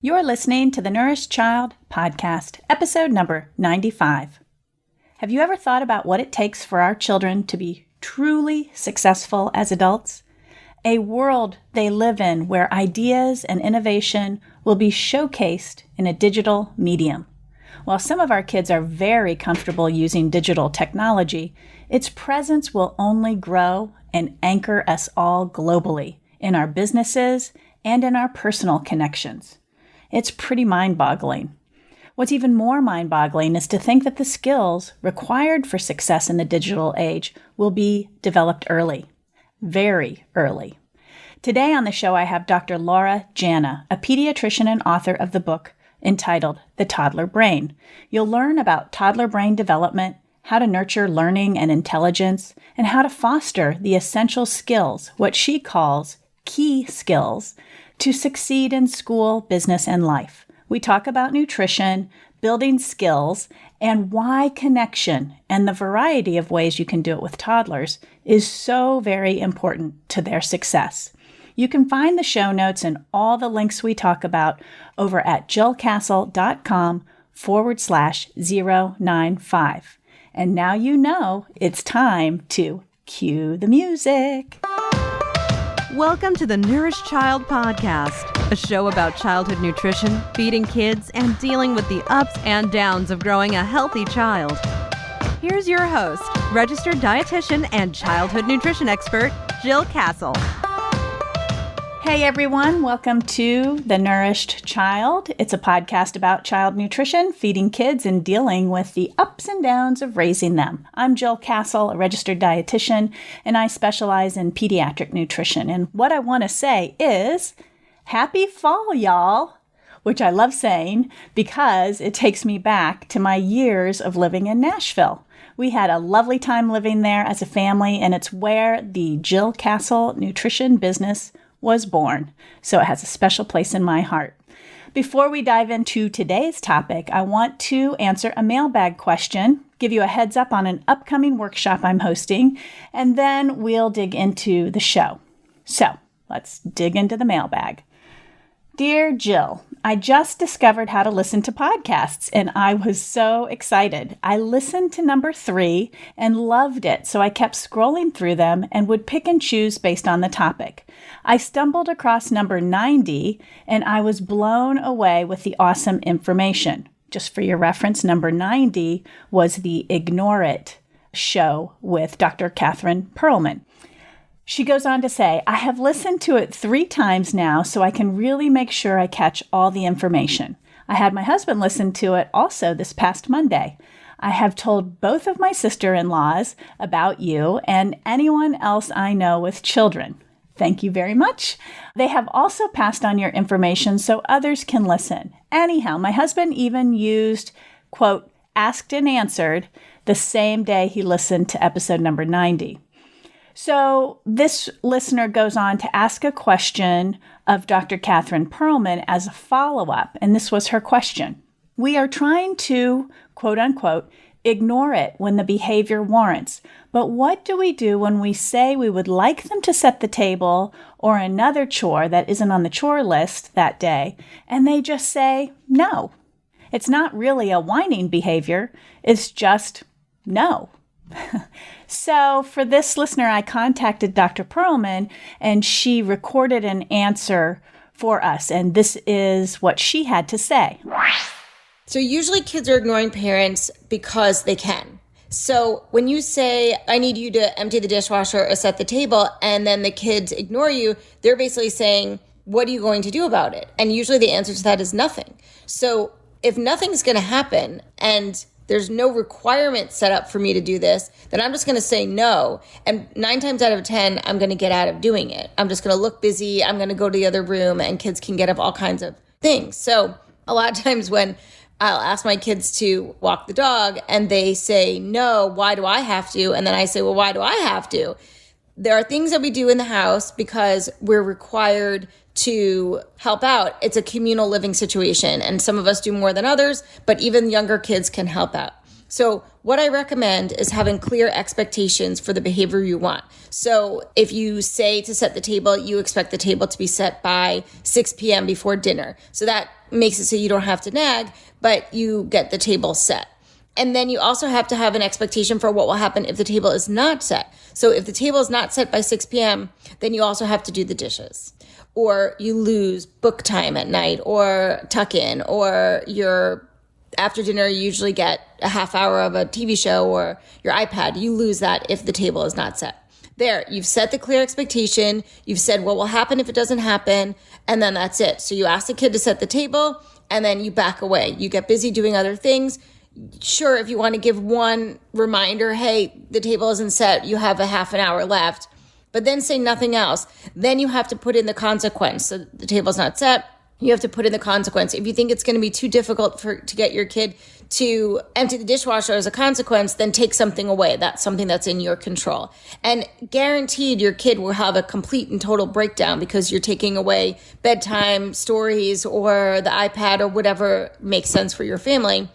You're listening to the Nourished Child Podcast, episode number 95. Have you ever thought about what it takes for our children to be truly successful as adults? A world they live in where ideas and innovation will be showcased in a digital medium. While some of our kids are very comfortable using digital technology, its presence will only grow and anchor us all globally in our businesses and in our personal connections. It's pretty mind-boggling. What's even more mind-boggling is to think that the skills required for success in the digital age will be developed early, very early. Today on the show, I have Dr. Jana, a pediatrician and author of the book entitled The Toddler Brain. You'll learn about toddler brain development, how to nurture learning and intelligence, and how to foster the essential skills, what she calls key skills, to succeed in school, business, and life. We talk about nutrition, building skills, and why connection and the variety of ways you can do it with toddlers is so very important to their success. You can find the show notes and all the links we talk about over at jillcastle.com/095. And now you know it's time to cue the music. Welcome to the Nourished Child Podcast, a show about childhood nutrition, feeding kids, and dealing with the ups and downs of growing a healthy child. Here's your host, registered dietitian and childhood nutrition expert, Jill Castle. Hey everyone, welcome to The Nourished Child. It's a podcast about child nutrition, feeding kids, and dealing with the ups and downs of raising them. I'm Jill Castle, a registered dietitian, and I specialize in pediatric nutrition. And what I want to say is, happy fall, y'all, which I love saying because it takes me back to my years of living in Nashville. We had a lovely time living there as a family, and it's where the Jill Castle nutrition business was born, so it has a special place in my heart. Before we dive into today's topic, I want to answer a mailbag question, give you a heads up on an upcoming workshop I'm hosting, and then we'll dig into the show. So let's dig into the mailbag. Dear Jill, I just discovered how to listen to podcasts, and I was so excited. I listened to number 3 and loved it, so I kept scrolling through them and would pick and choose based on the topic. I stumbled across number 90, and I was blown away with the awesome information. Just for your reference, number 90 was the Ignore It show with Dr. Catherine Perlman. She goes on to say, I have listened to it 3 times now, so I can really make sure I catch all the information. I had my husband listen to it also this past Monday. I have told both of my sister-in-laws about you and anyone else I know with children. Thank you very much. They have also passed on your information so others can listen. Anyhow, my husband even used, quote, asked and answered the same day he listened to episode number 90. So this listener goes on to ask a question of Dr. Catherine Perlman as a follow-up, and this was her question. We are trying to, quote unquote, ignore it when the behavior warrants, but what do we do when we say we would like them to set the table or another chore that isn't on the chore list that day, and they just say no? It's not really a whining behavior, it's just no. So for this listener, I contacted Dr. Perlman, and she recorded an answer for us, and this is what she had to say. So usually kids are ignoring parents because they can. So when you say, I need you to empty the dishwasher or set the table, and then the kids ignore you, they're basically saying, what are you going to do about it? And usually the answer to that is nothing. So if nothing's going to happen and there's no requirement set up for me to do this, then I'm just going to say no. And 9 times out of 10, I'm going to get out of doing it. I'm just going to look busy. I'm going to go to the other room, and kids can get up all kinds of things. So a lot of times when I'll ask my kids to walk the dog and they say, no, why do I have to? And then I say, well, why do I have to? There are things that we do in the house because we're required to help out. It's a communal living situation, and some of us do more than others, but even younger kids can help out. So what I recommend is having clear expectations for the behavior you want. So if you say to set the table, you expect the table to be set by 6 p.m. before dinner. So that makes it so you don't have to nag, but you get the table set. And then you also have to have an expectation for what will happen if the table is not set. So if the table is not set by 6 p.m., then you also have to do the dishes. Or you lose book time at night, or tuck in, or after dinner, you usually get a half hour of a TV show or your iPad. You lose that if the table is not set. There, you've set the clear expectation. You've said what will happen if it doesn't happen, and then that's it. So you ask the kid to set the table, and then you back away. You get busy doing other things. Sure, if you want to give one reminder, hey, the table isn't set, you have a half an hour left, but then say nothing else. Then you have to put in the consequence. So the table's not set, you have to put in the consequence. If you think it's going to be too difficult to get your kid to empty the dishwasher as a consequence, then take something away. That's something that's in your control. And guaranteed your kid will have a complete and total breakdown because you're taking away bedtime stories or the iPad or whatever makes sense for your family.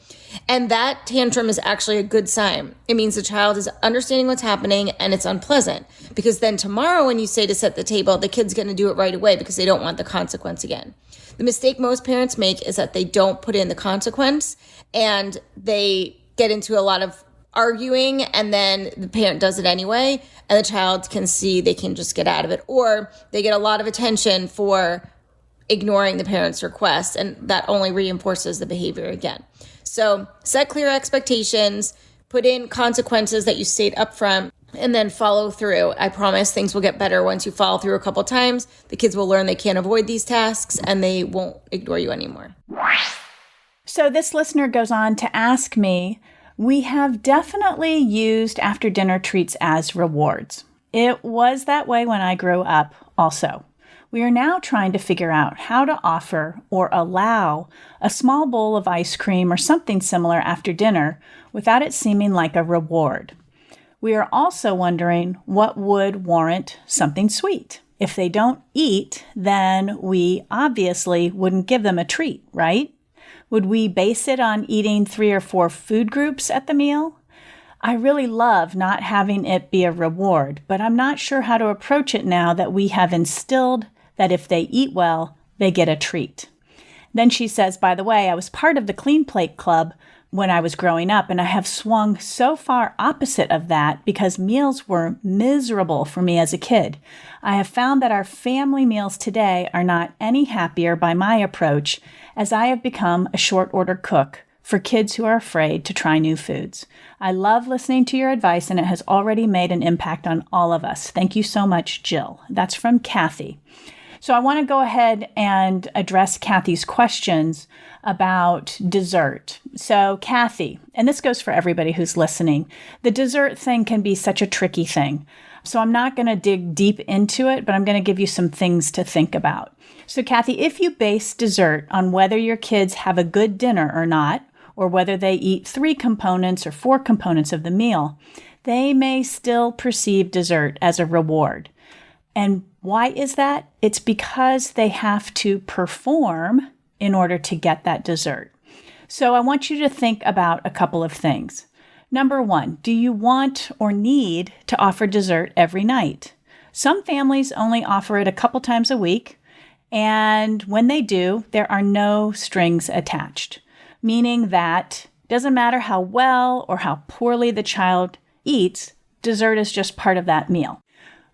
And that tantrum is actually a good sign. It means the child is understanding what's happening and it's unpleasant. Because then tomorrow when you say to set the table, the kid's going to do it right away because they don't want the consequence again. The mistake most parents make is that they don't put in the consequence and they get into a lot of arguing, and then the parent does it anyway, and the child can see they can just get out of it. Or they get a lot of attention for ignoring the parent's request, and that only reinforces the behavior again. So set clear expectations, put in consequences that you state up front, and then follow through. I promise things will get better once you follow through a couple times. The kids will learn they can't avoid these tasks and they won't ignore you anymore. So this listener goes on to ask me, we have definitely used after dinner treats as rewards. It was that way when I grew up also. We are now trying to figure out how to offer or allow a small bowl of ice cream or something similar after dinner without it seeming like a reward. We are also wondering what would warrant something sweet. If they don't eat, then we obviously wouldn't give them a treat, right? Would we base it on eating 3 or 4 food groups at the meal? I really love not having it be a reward, but I'm not sure how to approach it now that we have instilled that if they eat well, they get a treat. Then she says, by the way, I was part of the Clean Plate Club when I was growing up, and I have swung so far opposite of that because meals were miserable for me as a kid. I have found that our family meals today are not any happier by my approach, as I have become a short order cook for kids who are afraid to try new foods. I love listening to your advice, and it has already made an impact on all of us. Thank you so much, Jill. That's from Kathy. So I want to go ahead and address Kathy's questions about dessert. So Kathy, and this goes for everybody who's listening, the dessert thing can be such a tricky thing. So I'm not going to dig deep into it, but I'm going to give you some things to think about. So Kathy, if you base dessert on whether your kids have a good dinner or not, or whether they eat 3 components or 4 components of the meal, they may still perceive dessert as a reward. And why is that? It's because they have to perform in order to get that dessert. So I want you to think about a couple of things. Number 1, do you want or need to offer dessert every night? Some families only offer it a couple times a week, and when they do, there are no strings attached, meaning that it doesn't matter how well or how poorly the child eats, dessert is just part of that meal.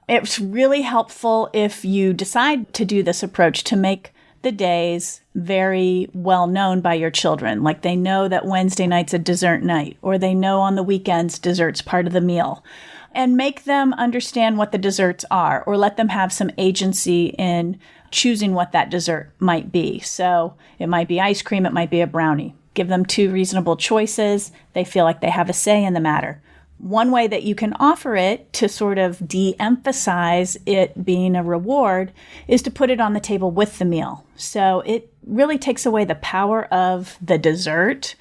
It's really helpful if you decide to do this approach to make the days very well known by your children. Like they know that Wednesday night's a dessert night, or they know on the weekends dessert's part of the meal. And make them understand what the desserts are, or let them have some agency in choosing what that dessert might be. So it might be ice cream, it might be a brownie. Give them 2 reasonable choices. They feel like they have a say in the matter. One way that you can offer it to sort of de-emphasize it being a reward is to put it on the table with the meal. So it really takes away the power of the dessert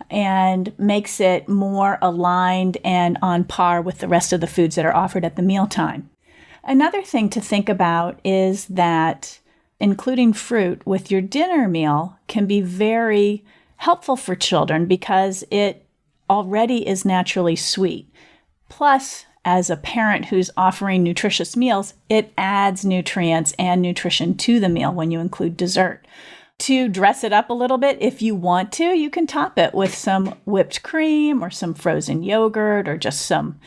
and makes it more aligned and on par with the rest of the foods that are offered at the mealtime. Another thing to think about is that including fruit with your dinner meal can be very helpful for children because it already is naturally sweet. Plus, as a parent who's offering nutritious meals, it adds nutrients and nutrition to the meal when you include dessert. To dress it up a little bit, if you want to, you can top it with some whipped cream or some frozen yogurt or just some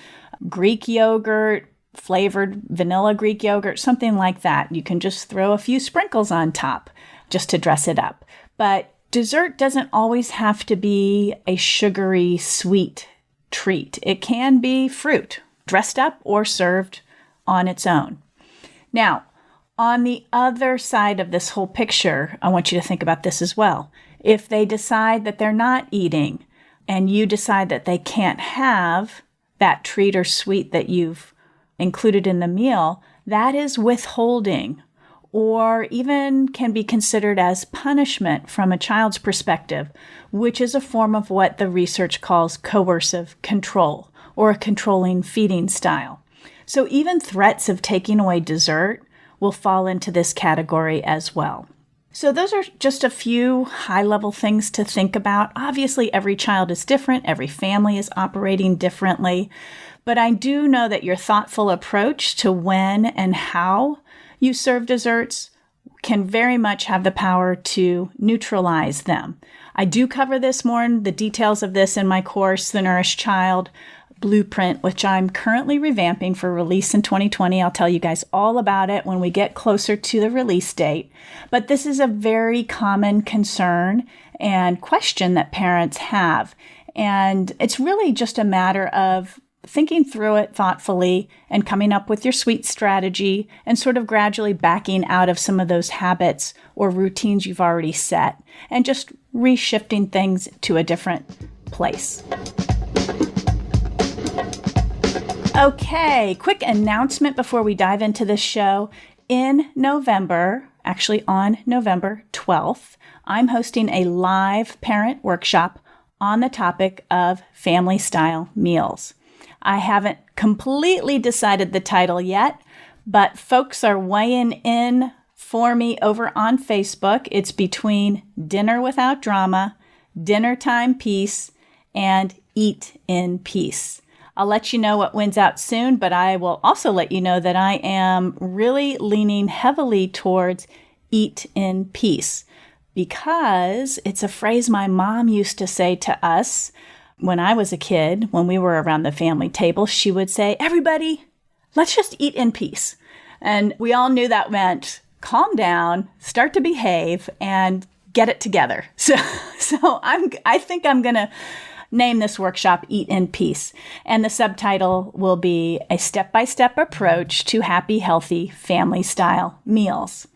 Greek yogurt, flavored vanilla Greek yogurt, something like that. You can just throw a few sprinkles on top just to dress it up. But dessert doesn't always have to be a sugary, sweet treat. It can be fruit, dressed up or served on its own. Now, on the other side of this whole picture, I want you to think about this as well. If they decide that they're not eating and you decide that they can't have that treat or sweet that you've included in the meal, that is withholding, or even can be considered as punishment from a child's perspective, which is a form of what the research calls coercive control or a controlling feeding style. So even threats of taking away dessert will fall into this category as well. So those are just a few high-level things to think about. Obviously, every child is different. Every family is operating differently. But I do know that your thoughtful approach to when and how you serve desserts can very much have the power to neutralize them. I do cover this more in the details of this in my course, The Nourished Child Blueprint, which I'm currently revamping for release in 2020. I'll tell you guys all about it when we get closer to the release date. But this is a very common concern and question that parents have. And it's really just a matter of thinking through it thoughtfully and coming up with your sweet strategy and sort of gradually backing out of some of those habits or routines you've already set and just reshifting things to a different place. Okay, quick announcement before we dive into this show. In November, actually on November 12th, I'm hosting a live parent workshop on the topic of family-style meals. I haven't completely decided the title yet, but folks are weighing in for me over on Facebook. It's between Dinner Without Drama, Dinner Time Peace, and Eat in Peace. I'll let you know what wins out soon, but I will also let you know that I am really leaning heavily towards eat in peace because it's a phrase my mom used to say to us when I was a kid. When we were around the family table, she would say, "Everybody, let's just eat in peace." And we all knew that meant calm down, start to behave, and get it together. So I think I'm going to name this workshop Eat in Peace. And the subtitle will be a step-by-step approach to happy, healthy, family-style meals.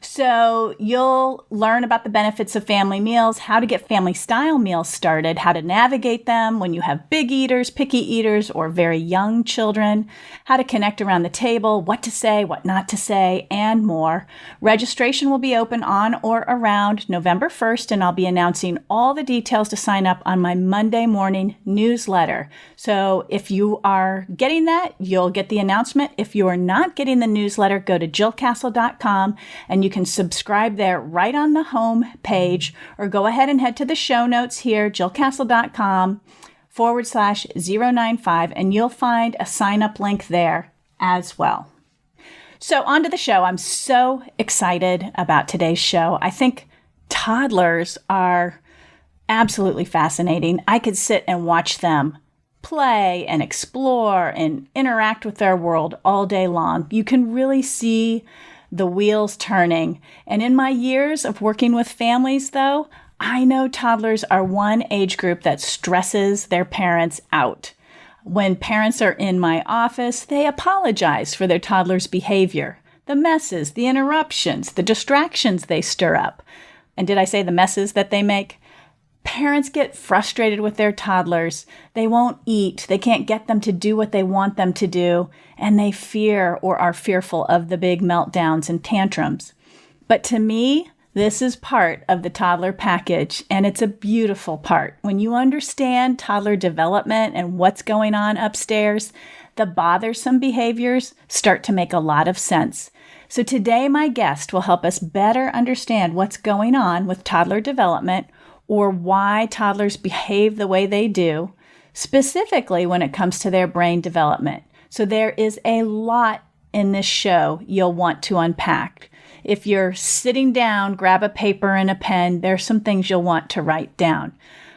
So you'll learn about the benefits of family meals, how to get family-style meals started, how to navigate them when you have big eaters, picky eaters, or very young children, how to connect around the table, what to say, what not to say, and more. Registration will be open on or around November 1st, and I'll be announcing all the details to sign up on my Monday morning newsletter. So if you are getting that, you'll get the announcement. If you are not getting the newsletter, go to jillcastle.com and you can subscribe there right on the home page, or go ahead and head to the show notes here, jillcastle.com/095, and you'll find a sign up link there as well. So on to the show. I'm so excited about today's show. I think toddlers are absolutely fascinating. I could sit and watch them play and explore and interact with their world all day long. You can really see the wheels turning. And in my years of working with families, though, I know toddlers are one age group that stresses their parents out. When parents are in my office, they apologize for their toddler's behavior, the messes, the interruptions, the distractions they stir up. And did I say the messes that they make? Parents get frustrated with their toddlers. They won't eat. They can't get them to do what they want them to do. And they fear or are fearful of the big meltdowns and tantrums. But to me, this is part of the toddler package, and it's a beautiful part. When you understand toddler development and what's going on upstairs, the bothersome behaviors start to make a lot of sense. So today, my guest will help us better understand what's going on with toddler development, or why toddlers behave the way they do, specifically when it comes to their brain development. So there is a lot in this show you'll want to unpack. if you're sitting down, grab a paper and a pen. There's some things you'll want to write down.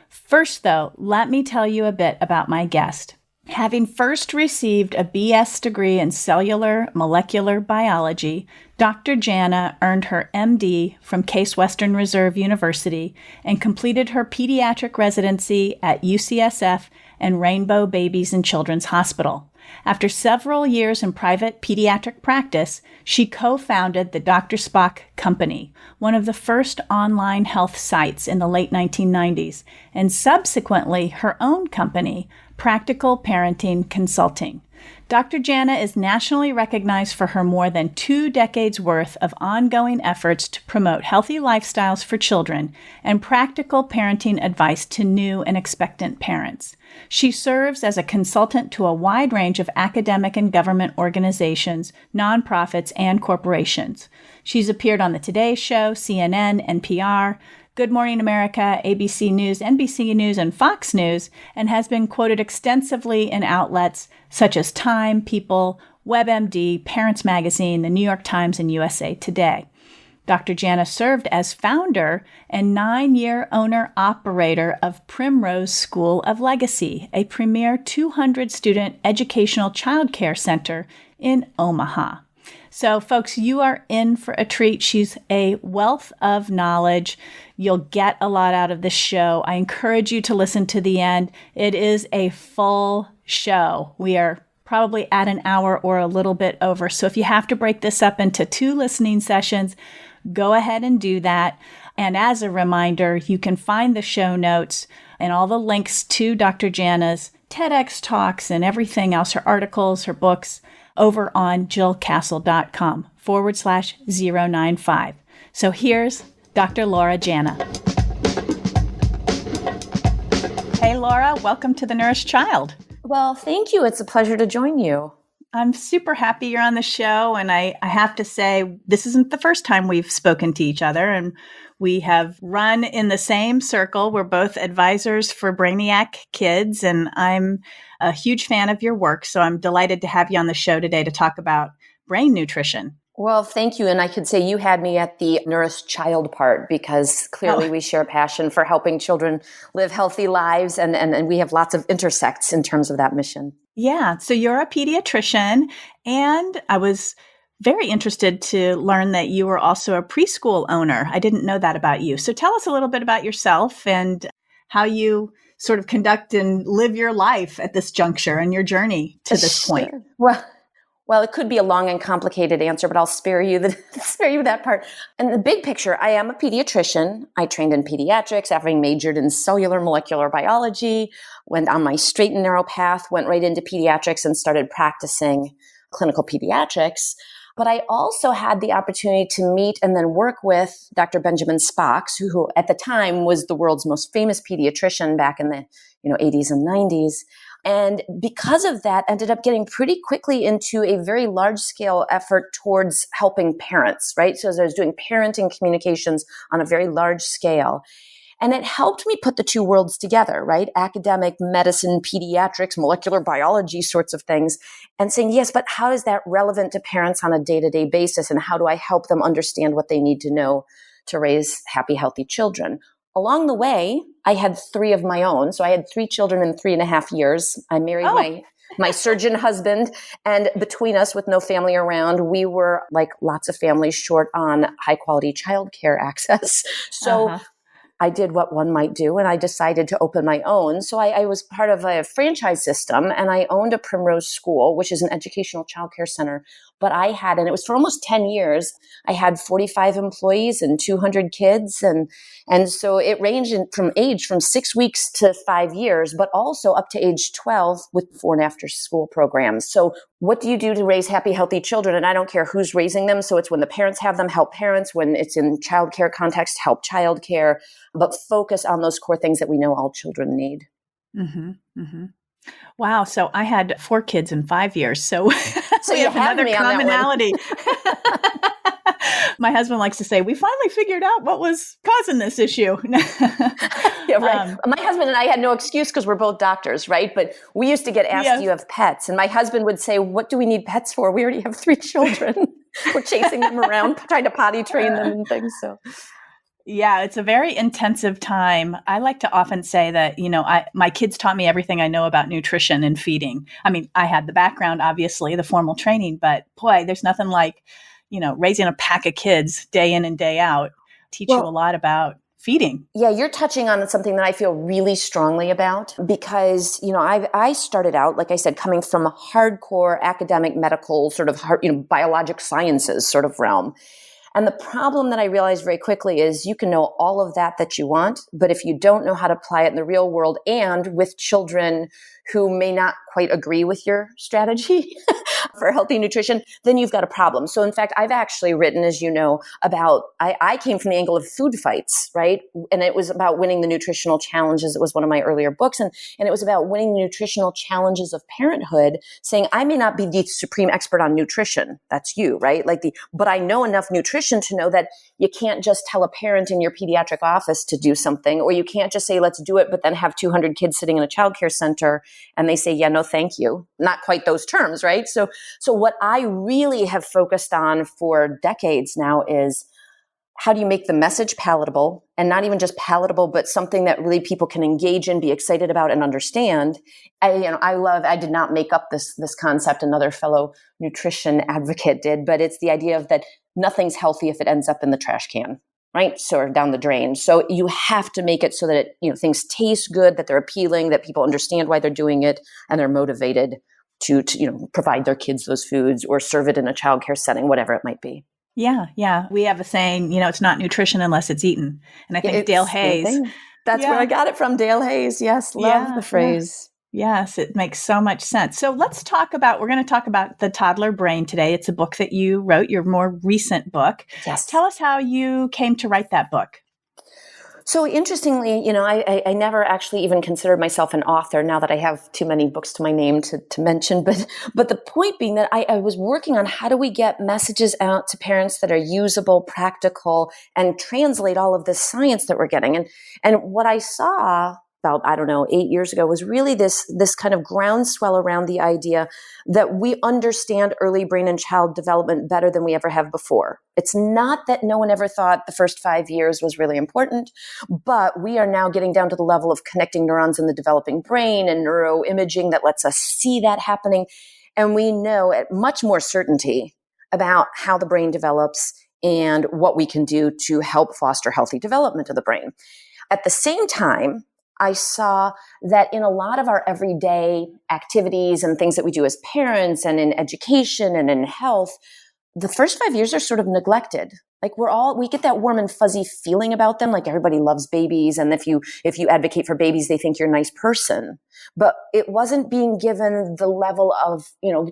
First, though, let me tell you a bit about my guest. Having first received a BS degree in cellular molecular biology, Dr. Jana earned her MD from Case Western Reserve University and completed her pediatric residency at UCSF and Rainbow Babies and Children's Hospital. After several years in private pediatric practice, she co-founded the Dr. Spock Company, one of the first online health sites in the late 1990s, and subsequently her own company, Practical Parenting Consulting. Dr. Jana is nationally recognized for her more than 2 decades worth of ongoing efforts to promote healthy lifestyles for children and practical parenting advice to new and expectant parents. She serves as a consultant to a wide range of academic and government organizations, nonprofits, and corporations. She's appeared on The Today Show, CNN, NPR, Good Morning America, ABC News, NBC News, and Fox News, and has been quoted extensively in outlets such as Time, People, WebMD, Parents Magazine, The New York Times, and USA Today. Dr. Jana served as founder and 9-year owner-operator of Primrose School of Legacy, a premier 200-student educational child care center in Omaha. So, folks, you are in for a treat. She's a wealth of knowledge. You'll get a lot out of this show. I encourage you to listen to the end. It is a full show. We are probably at an hour or a little bit over. So if you have to break this up into 2 listening sessions, go ahead and do that. And as a reminder, you can find the show notes and all the links to Dr. Jana's TEDx talks and everything else, her articles, her books, over on jillcastle.com/095. So here's Dr. Laura Jana. Hey, Laura, welcome to The Nourished Child. Well, thank you. It's a pleasure to join you. I'm super happy you're on the show. And I have to say, this isn't the first time we've spoken to each other. And we have run in the same circle. We're both advisors for Brainiac Kids. And I'm a huge fan of your work. So I'm delighted to have you on the show today to talk about brain nutrition. Well, thank you. And I could say you had me at the nourished child part because clearly we share a passion for helping children live healthy lives. And we have lots of intersects in terms of that mission. Yeah. So you're a pediatrician, and I was very interested to learn that you were also a preschool owner. I didn't know that about you. So tell us a little bit about yourself and how you sort of conduct and live your life at this juncture and your journey to this point. Well, it could be a long and complicated answer, but I'll spare you that part. In the big picture, I am a pediatrician. I trained in pediatrics, having majored in cellular molecular biology, went on my straight and narrow path, went right into pediatrics and started practicing clinical pediatrics. But I also had the opportunity to meet and then work with Dr. Benjamin Spock, who at the time was the world's most famous pediatrician back in the 80s and 90s. And because of that, ended up getting pretty quickly into a very large-scale effort towards helping parents, right? So as I was doing parenting communications on a very large scale. And it helped me put the two worlds together, right? Academic medicine, pediatrics, molecular biology sorts of things. And saying, yes, but how is that relevant to parents on a day-to-day basis? And how do I help them understand what they need to know to raise happy, healthy children? Along the way, I had 3 of my own. So I had 3 children in 3.5 years. I married my surgeon husband. And between us, with no family around, we were like lots of families short on high quality childcare access. So I did what one might do, and I decided to open my own. So I was part of a franchise system, and I owned a Primrose School, which is an educational childcare center. But and it was for almost 10 years, I had 45 employees and 200 kids. And so it ranged from 6 weeks to 5 years, but also up to age 12 with before and after school programs. So what do you do to raise happy, healthy children? And I don't care who's raising them. So it's when the parents have them, help parents. When it's in childcare context, help childcare, but focus on those core things that we know all children need. Mm-hmm, mm-hmm. Wow. So I had 4 kids in 5 years. So, so we have another commonality. My husband likes to say, we finally figured out what was causing this issue. Yeah, right. My husband and I had no excuse because we're both doctors, right? But we used to get asked, Yes. do you have pets? And my husband would say, what do we need pets for? We already have 3 children. We're chasing them around, trying to potty train them and things. So Yeah, it's a very intensive time. I like to often say that, my kids taught me everything I know about nutrition and feeding. I mean, I had the background, obviously, the formal training, but boy, there's nothing like, raising a pack of kids day in and day out, teach you a lot about feeding. Yeah, you're touching on something that I feel really strongly about because, I started out, like I said, coming from a hardcore academic, medical, sort of, biologic sciences sort of realm. And the problem that I realized very quickly is you can know all of that you want, but if you don't know how to apply it in the real world and with children who may not quite agree with your strategy for healthy nutrition, then you've got a problem. So in fact, I've actually written, as you know, about, I came from the angle of food fights, right? And it was about winning the nutritional challenges. It was one of my earlier books. And it was about winning the nutritional challenges of parenthood, saying, I may not be the supreme expert on nutrition. That's you, right? But I know enough nutrition to know that you can't just tell a parent in your pediatric office to do something, or you can't just say, let's do it, but then have 200 kids sitting in a childcare center and they say, yeah, no, thank you. Not quite those terms, right? So what I really have focused on for decades now is how do you make the message palatable, and not even just palatable, but something that really people can engage in, be excited about, and understand. I did not make up this concept. Another fellow nutrition advocate did, but it's the idea of that nothing's healthy if it ends up in the trash can, right? So, or down the drain. So you have to make it so that things taste good, that they're appealing, that people understand why they're doing it, and they're motivated to provide their kids those foods or serve it in a childcare setting, whatever it might be. Yeah. We have a saying, it's not nutrition unless it's eaten. And I think Dale Hayes. That's where I got it from, Dale Hayes. Yes, love the phrase. Yes, it makes so much sense. So we're going to talk about The Toddler Brain today. It's a book that you wrote, your more recent book. Yes. Tell us how you came to write that book. So interestingly, I never actually even considered myself an author now that I have too many books to my name to mention. But the point being that I was working on how do we get messages out to parents that are usable, practical, and translate all of this science that we're getting. And what I saw about, 8 years ago was really this kind of groundswell around the idea that we understand early brain and child development better than we ever have before. It's not that no one ever thought the first 5 years was really important, but we are now getting down to the level of connecting neurons in the developing brain and neuroimaging that lets us see that happening. And we know at much more certainty about how the brain develops and what we can do to help foster healthy development of the brain. At the same time, I saw that in a lot of our everyday activities and things that we do as parents and in education and in health, the first 5 years are sort of neglected. Like we get that warm and fuzzy feeling about them. Like everybody loves babies. And if you advocate for babies, they think you're a nice person. But it wasn't being given the level of,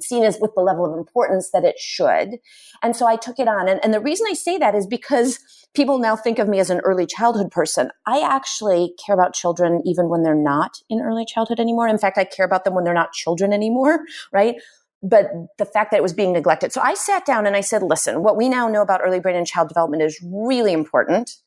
seen as with the level of importance that it should. And so I took it on. And the reason I say that is because people now think of me as an early childhood person. I actually care about children even when they're not in early childhood anymore. In fact, I care about them when they're not children anymore, right? But the fact that it was being neglected. So I sat down and I said, listen, what we now know about early brain and child development is really important.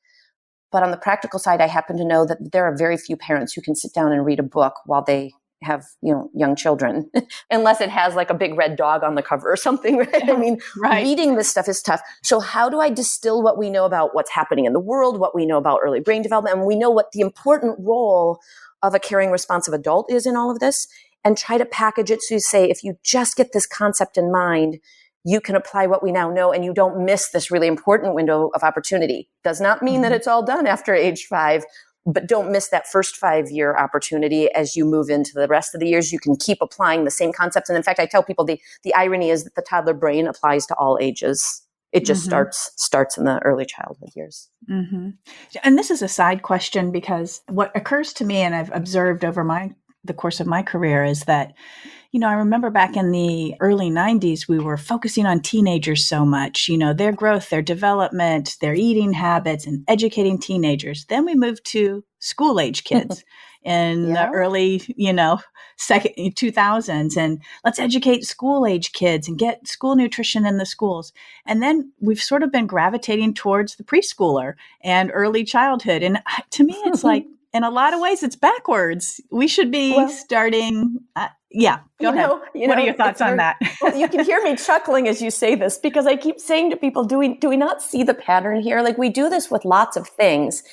But on the practical side, I happen to know that there are very few parents who can sit down and read a book while they have, young children, unless it has like a big red dog on the cover or something, right? I mean, reading this stuff is tough. So how do I distill what we know about what's happening in the world, what we know about early brain development, and we know what the important role of a caring, responsive adult is in all of this, and try to package it so you say, if you just get this concept in mind, you can apply what we now know and you don't miss this really important window of opportunity. Does not mean that it's all done after age 5, but don't miss that first 5-year opportunity. As you move into the rest of the years, you can keep applying the same concepts. And in fact, I tell people the irony is that the toddler brain applies to all ages. It just starts in the early childhood years. Mm-hmm. And this is a side question because what occurs to me, and I've observed over the course of my career, is that I remember back in the early 90s, we were focusing on teenagers so much, their growth, their development, their eating habits, and educating teenagers. Then we moved to school age kids in the early, second 2000s. And let's educate school age kids and get school nutrition in the schools. And then we've sort of been gravitating towards the preschooler and early childhood. And to me, it's like, in a lot of ways, it's backwards. We should be starting. Go ahead. What are your thoughts on that? Well, you can hear me chuckling as you say this, because I keep saying to people, do we not see the pattern here? Like, we do this with lots of things.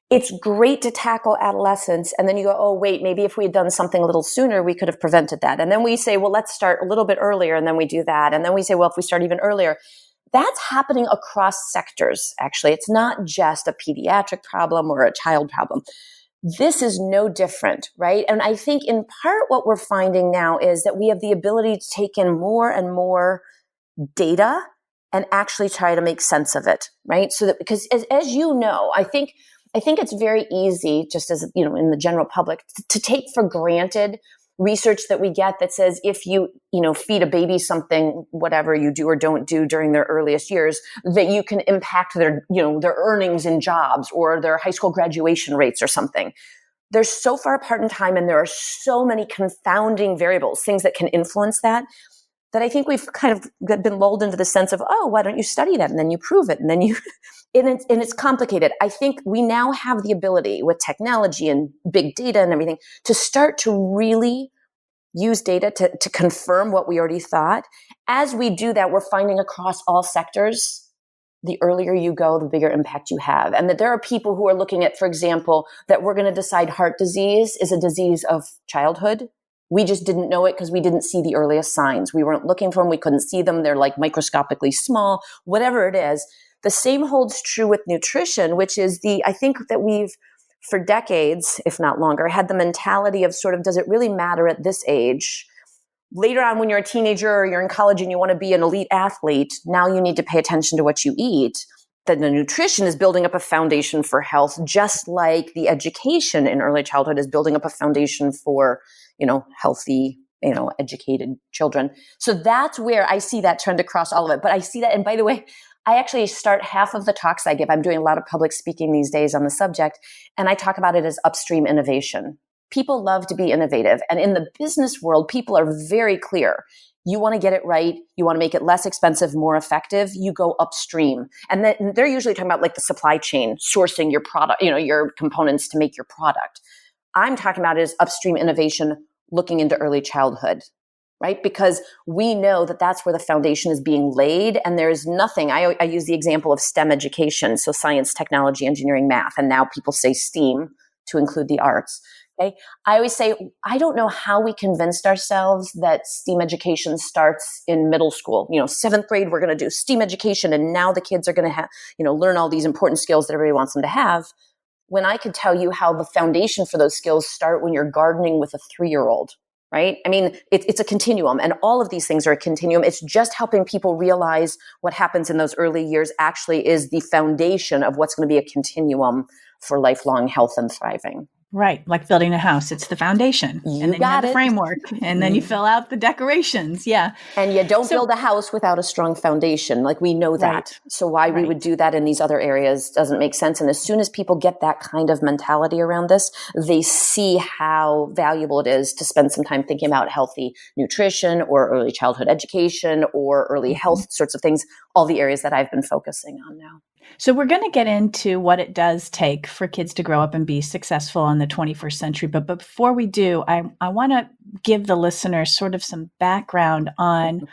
It's great to tackle adolescence. And then you go, oh, wait, maybe if we had done something a little sooner, we could have prevented that. And then we say, well, let's start a little bit earlier. And then we do that. And then we say, well, if we start even earlier. That's happening across sectors, actually. It's not just a pediatric problem or a child problem. This is no different, right? And I think in part what we're finding now is that we have the ability to take in more and more data and actually try to make sense of it, right? So that, because as you know, I think it's very easy, just as, in the general public, to take for granted research that we get that says if you feed a baby something, whatever you do or don't do during their earliest years, that you can impact their earnings in jobs or their high school graduation rates or something. They're so far apart in time, and there are so many confounding variables, things that can influence that I think we've kind of been lulled into the sense of, oh, why don't you study that? And then you prove it. And then and it's complicated. I think we now have the ability with technology and big data and everything to start to really use data to confirm what we already thought. As we do that, we're finding across all sectors, the earlier you go, the bigger impact you have. And that there are people who are looking at, for example, that we're going to decide heart disease is a disease of childhood. We just didn't know it because we didn't see the earliest signs. We weren't looking for them. We couldn't see them. They're like microscopically small, whatever it is. The same holds true with nutrition, which is I think that we've, for decades, if not longer, had the mentality of sort of, does it really matter at this age? Later on, when you're a teenager or you're in college and you want to be an elite athlete, now you need to pay attention to what you eat. Then the nutrition is building up a foundation for health, just like the education in early childhood is building up a foundation for, healthy, educated children. So that's where I see that trend across all of it. But I see that, and by the way, I actually start half of the talks I give. I'm doing a lot of public speaking these days on the subject, and I talk about it as upstream innovation. People love to be innovative. And in the business world, people are very clear. You want to get it right. You want to make it less expensive, more effective. You go upstream. And then they're usually talking about like the supply chain, sourcing your product, your components to make your product. I'm talking about it as upstream innovation, looking into early childhood. Right? Because we know that that's where the foundation is being laid. And there's nothing, I use the example of STEM education. So science, technology, engineering, math. And now people say STEAM to include the arts. Okay. I always say, I don't know how we convinced ourselves that STEAM education starts in middle school. 7th grade, we're going to do STEAM education. And now the kids are going to learn all these important skills that everybody wants them to have. When I could tell you how the foundation for those skills start when you're gardening with a 3-year-old. Right? I mean, it's a continuum, and all of these things are a continuum. It's just helping people realize what happens in those early years actually is the foundation of what's going to be a continuum for lifelong health and thriving. Right. Like building a house. It's the foundation. And then you have the framework. And then you fill out the decorations. Yeah. And you don't build a house without a strong foundation. Like, we know that. Right. So why we would do that in these other areas doesn't make sense. And as soon as people get that kind of mentality around this, they see how valuable it is to spend some time thinking about healthy nutrition or early childhood education or early health sorts of things, all the areas that I've been focusing on now. So we're going to get into what it does take for kids to grow up and be successful in the 21st century. But before we do, I want to give the listeners sort of some background on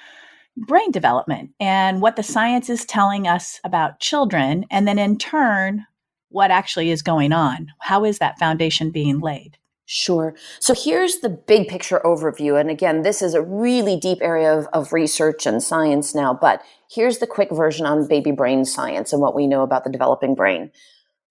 brain development and what the science is telling us about children. And then in turn, what actually is going on. How is that foundation being laid? Sure. So here's the big picture overview. And again, this is a really deep area of research and science now, but here's the quick version on baby brain science and what we know about the developing brain.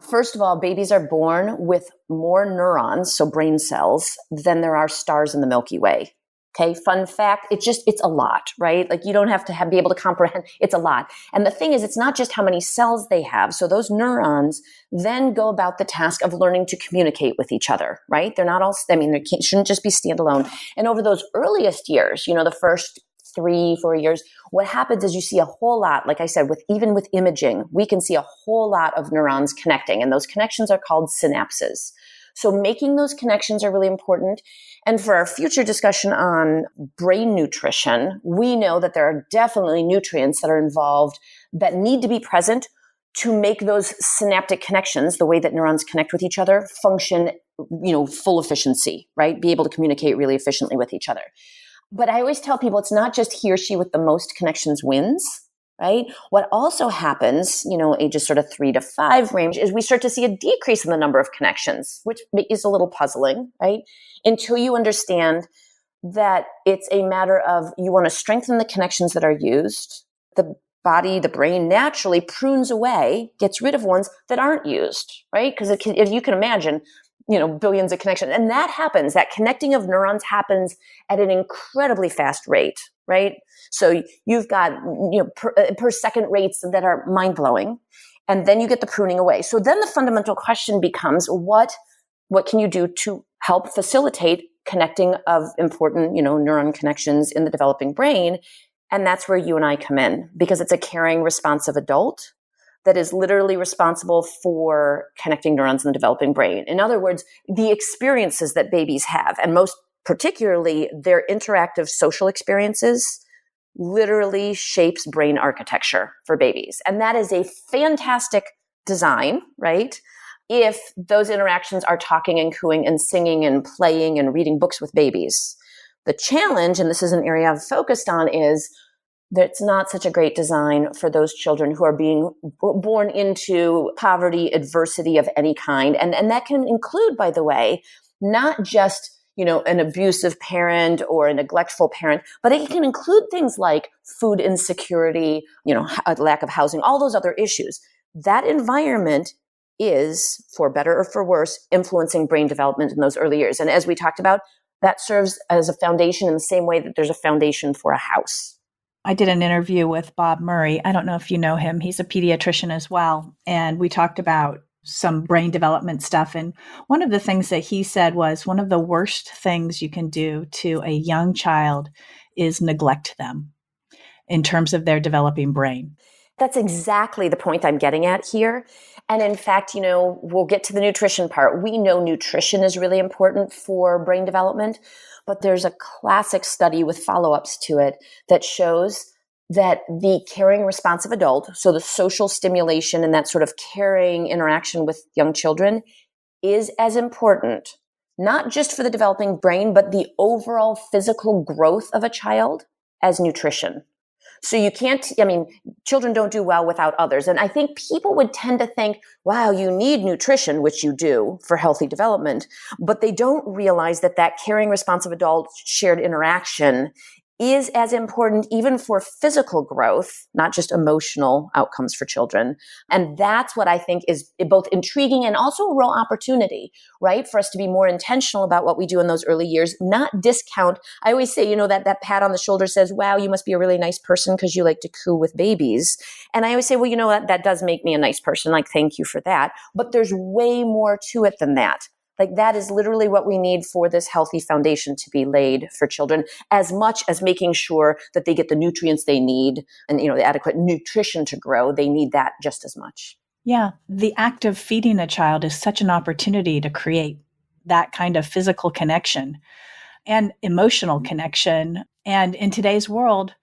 First of all, babies are born with more neurons, so brain cells, than there are stars in the Milky Way. Okay. Fun fact. It's a lot, right? Like you don't have to be able to comprehend. It's a lot. And the thing is, it's not just how many cells they have. So those neurons then go about the task of learning to communicate with each other, right? They're not all, shouldn't just be standalone. And over those earliest years, the first 3-4 years, what happens is you see a whole lot, like I said, even with imaging, we can see a whole lot of neurons connecting, and those connections are called synapses. So making those connections are really important. And for our future discussion on brain nutrition, we know that there are definitely nutrients that are involved that need to be present to make those synaptic connections, the way that neurons connect with each other, function, full efficiency, right? Be able to communicate really efficiently with each other. But I always tell people it's not just he or she with the most connections wins, right? What also happens, ages sort of 3 to 5 range, is we start to see a decrease in the number of connections, which is a little puzzling, right? Until you understand that it's a matter of you want to strengthen the connections that are used. The body, the brain naturally prunes away, gets rid of ones that aren't used, right? Because if you can imagine, billions of connections. And that happens, that connecting of neurons happens at an incredibly fast rate, right? So you've got, per second rates that are mind blowing. And then you get the pruning away. So then the fundamental question becomes, what can you do to help facilitate connecting of important, neuron connections in the developing brain? And that's where you and I come in, because it's a caring, responsive adult that is literally responsible for connecting neurons in the developing brain. In other words, the experiences that babies have, and most particularly their interactive social experiences, literally shapes brain architecture for babies. And that is a fantastic design, right? If those interactions are talking and cooing and singing and playing and reading books with babies. The challenge, and this is an area I've focused on, is that it's not such a great design for those children who are being born into poverty, adversity of any kind. And that can include, by the way, not just, an abusive parent or a neglectful parent, but it can include things like food insecurity, a lack of housing, all those other issues. That environment is, for better or for worse, influencing brain development in those early years. And as we talked about, that serves as a foundation in the same way that there's a foundation for a house. I did an interview with Bob Murray. I don't know if you know him. He's a pediatrician as well. And we talked about some brain development stuff. And one of the things that he said was one of the worst things you can do to a young child is neglect them in terms of their developing brain. That's exactly the point I'm getting at here. And in fact, we'll get to the nutrition part. We know nutrition is really important for brain development, but there's a classic study with follow-ups to it that shows that the caring, responsive adult, so the social stimulation and that sort of caring interaction with young children, is as important, not just for the developing brain, but the overall physical growth of a child as nutrition. So you can't, children don't do well without others. And I think people would tend to think, wow, you need nutrition, which you do for healthy development, but they don't realize that caring, responsive adult shared interaction is as important even for physical growth, not just emotional outcomes for children. And that's what I think is both intriguing and also a real opportunity, right? For us to be more intentional about what we do in those early years, not discount. I always say, that pat on the shoulder says, wow, you must be a really nice person because you like to coo with babies. And I always say, well, that does make me a nice person. Like, thank you for that. But there's way more to it than that. Like that is literally what we need for this healthy foundation to be laid for children, as much as making sure that they get the nutrients they need and, the adequate nutrition to grow. They need that just as much. Yeah. The act of feeding a child is such an opportunity to create that kind of physical connection and emotional connection. And in today's world,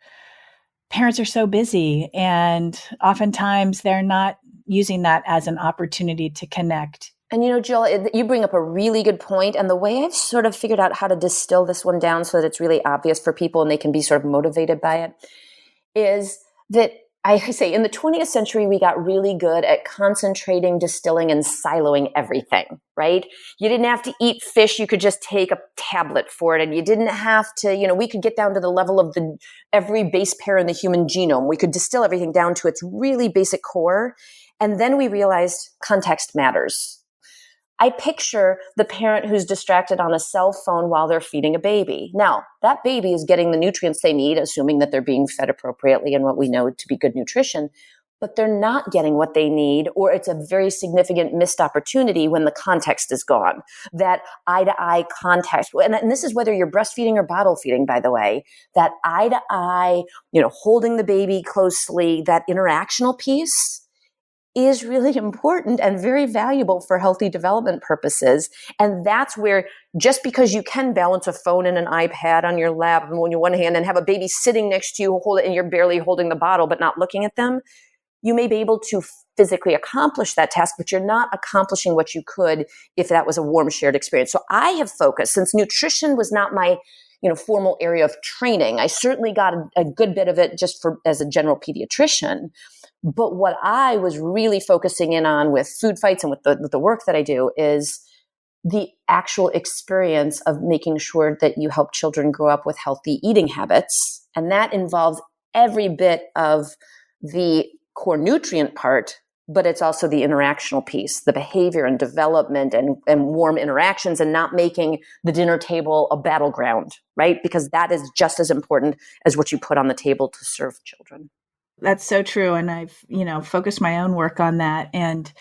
parents are so busy and oftentimes they're not using that as an opportunity to connect. And Jill, you bring up a really good point. And the way I've sort of figured out how to distill this one down so that it's really obvious for people and they can be sort of motivated by it is that I say in the 20th century, we got really good at concentrating, distilling, and siloing everything, right? You didn't have to eat fish. You could just take a tablet for it. And you didn't have to, we could get down to the level of every base pair in the human genome. We could distill everything down to its really basic core. And then we realized context matters. I picture the parent who's distracted on a cell phone while they're feeding a baby. Now, that baby is getting the nutrients they need, assuming that they're being fed appropriately and what we know to be good nutrition, but they're not getting what they need, or it's a very significant missed opportunity when the context is gone. That eye-to-eye contact, and this is whether you're breastfeeding or bottle feeding, by the way, that eye-to-eye, holding the baby closely, that interactional piece is really important and very valuable for healthy development purposes. And that's where, just because you can balance a phone and an iPad on your lap on your one hand and have a baby sitting next to you, hold it, and you're barely holding the bottle but not looking at them, you may be able to physically accomplish that task, but you're not accomplishing what you could if that was a warm shared experience. So I have focused, since nutrition was not my formal area of training. I certainly got a good bit of it just as a general pediatrician. But what I was really focusing in on with food fights and with the work that I do is the actual experience of making sure that you help children grow up with healthy eating habits. And that involves every bit of the core nutrient part, but it's also the interactional piece, the behavior and development and warm interactions, and not making the dinner table a battleground, right? Because that is just as important as what you put on the table to serve children. That's so true. And I've, focused my own work on that. And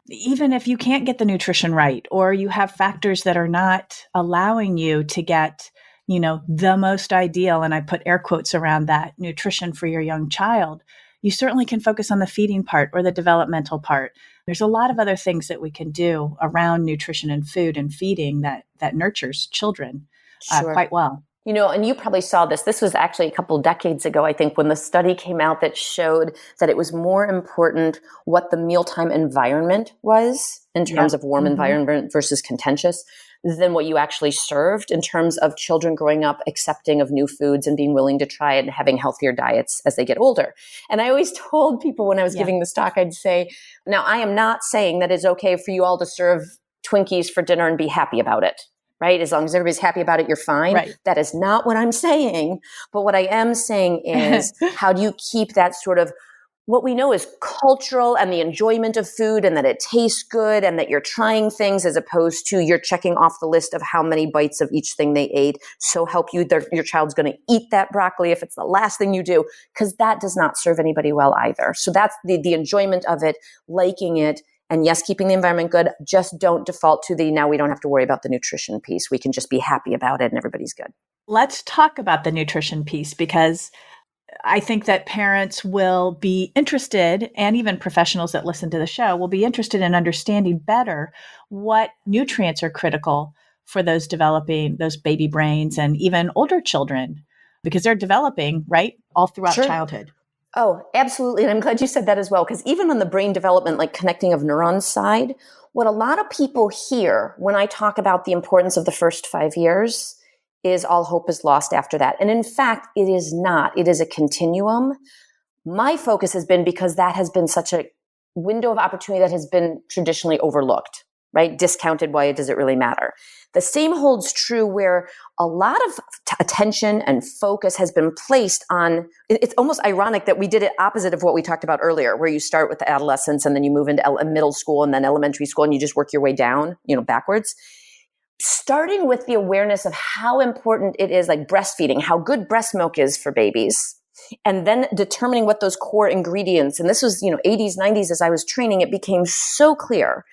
even if you can't get the nutrition right, or you have factors that are not allowing you to get, the most ideal, and I put air quotes around that, nutrition for your young child, you certainly can focus on the feeding part or the developmental part. There's a lot of other things that we can do around nutrition and food and feeding that nurtures children quite well. And you probably saw this. This was actually a couple decades ago, I think, when the study came out that showed that it was more important what the mealtime environment was in terms of warm environment versus contentious than what you actually served in terms of children growing up accepting of new foods and being willing to try it and having healthier diets as they get older. And I always told people when I was giving this talk, I'd say, now I am not saying that it's okay for you all to serve Twinkies for dinner and be happy about it. Right? As long as everybody's happy about it, you're fine. Right. That is not what I'm saying. But what I am saying is, how do you keep that sort of what we know is cultural and the enjoyment of food, and that it tastes good and that you're trying things, as opposed to you're checking off the list of how many bites of each thing they ate. So help you, your child's going to eat that broccoli if it's the last thing you do, because that does not serve anybody well either. So that's the enjoyment of it, liking it. And yes, keeping the environment good, just don't default to now we don't have to worry about the nutrition piece. We can just be happy about it and everybody's good. Let's talk about the nutrition piece, because I think that parents will be interested, and even professionals that listen to the show will be interested in understanding better what nutrients are critical for those developing, those baby brains and even older children, because they're developing, right, all throughout childhood. Oh, absolutely. And I'm glad you said that as well, because even on the brain development, like connecting of neurons side, what a lot of people hear when I talk about the importance of the first 5 years is all hope is lost after that. And in fact, it is not. It is a continuum. My focus has been because that has been such a window of opportunity that has been traditionally overlooked, right? Discounted. Why does it really matter? The same holds true where a lot of attention and focus has been placed on, it's almost ironic that we did it opposite of what we talked about earlier, where you start with the adolescence and then you move into middle school and then elementary school and you just work your way down, backwards. Starting with the awareness of how important it is, like breastfeeding, how good breast milk is for babies, and then determining what those core ingredients, and this was, 80s, 90s, as I was training, it became so clear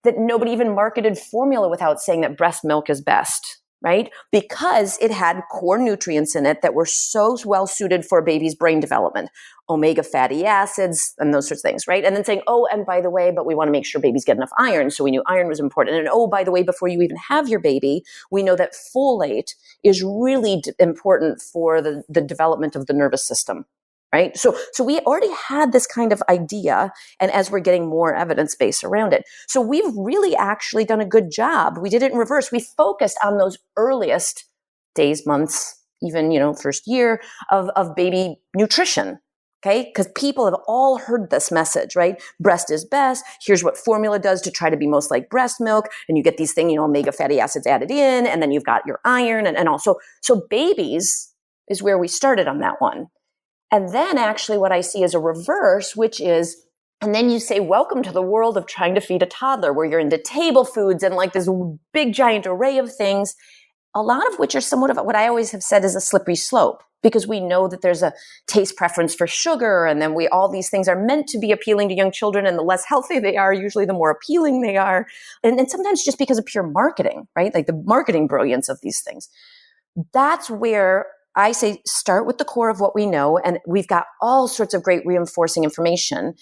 that nobody even marketed formula without saying that breast milk is best, right? Because it had core nutrients in it that were so well suited for a baby's brain development, omega fatty acids and those sorts of things, right? And then saying, oh, and by the way, but we want to make sure babies get enough iron. So we knew iron was important. And oh, by the way, before you even have your baby, we know that folate is really important for the development of the nervous system. Right. So we already had this kind of idea, and as we're getting more evidence base around it. So we've really actually done a good job. We did it in reverse. We focused on those earliest days, months, even, first year of baby nutrition. Okay. Because people have all heard this message, right? Breast is best. Here's what formula does to try to be most like breast milk. And you get these things, omega fatty acids added in, and then you've got your iron and also. So babies is where we started on that one. And then actually what I see is a reverse, which is And then you say, welcome to the world of trying to feed a toddler, where you're into table foods and like this big giant array of things, a lot of which are somewhat of what I always have said is a slippery slope, because we know that there's a taste preference for sugar. And then all these things are meant to be appealing to young children, and the less healthy they are, usually the more appealing they are. And sometimes just because of pure marketing, right? Like the marketing brilliance of these things. That's where I say, start with the core of what we know. And we've got all sorts of great reinforcing information.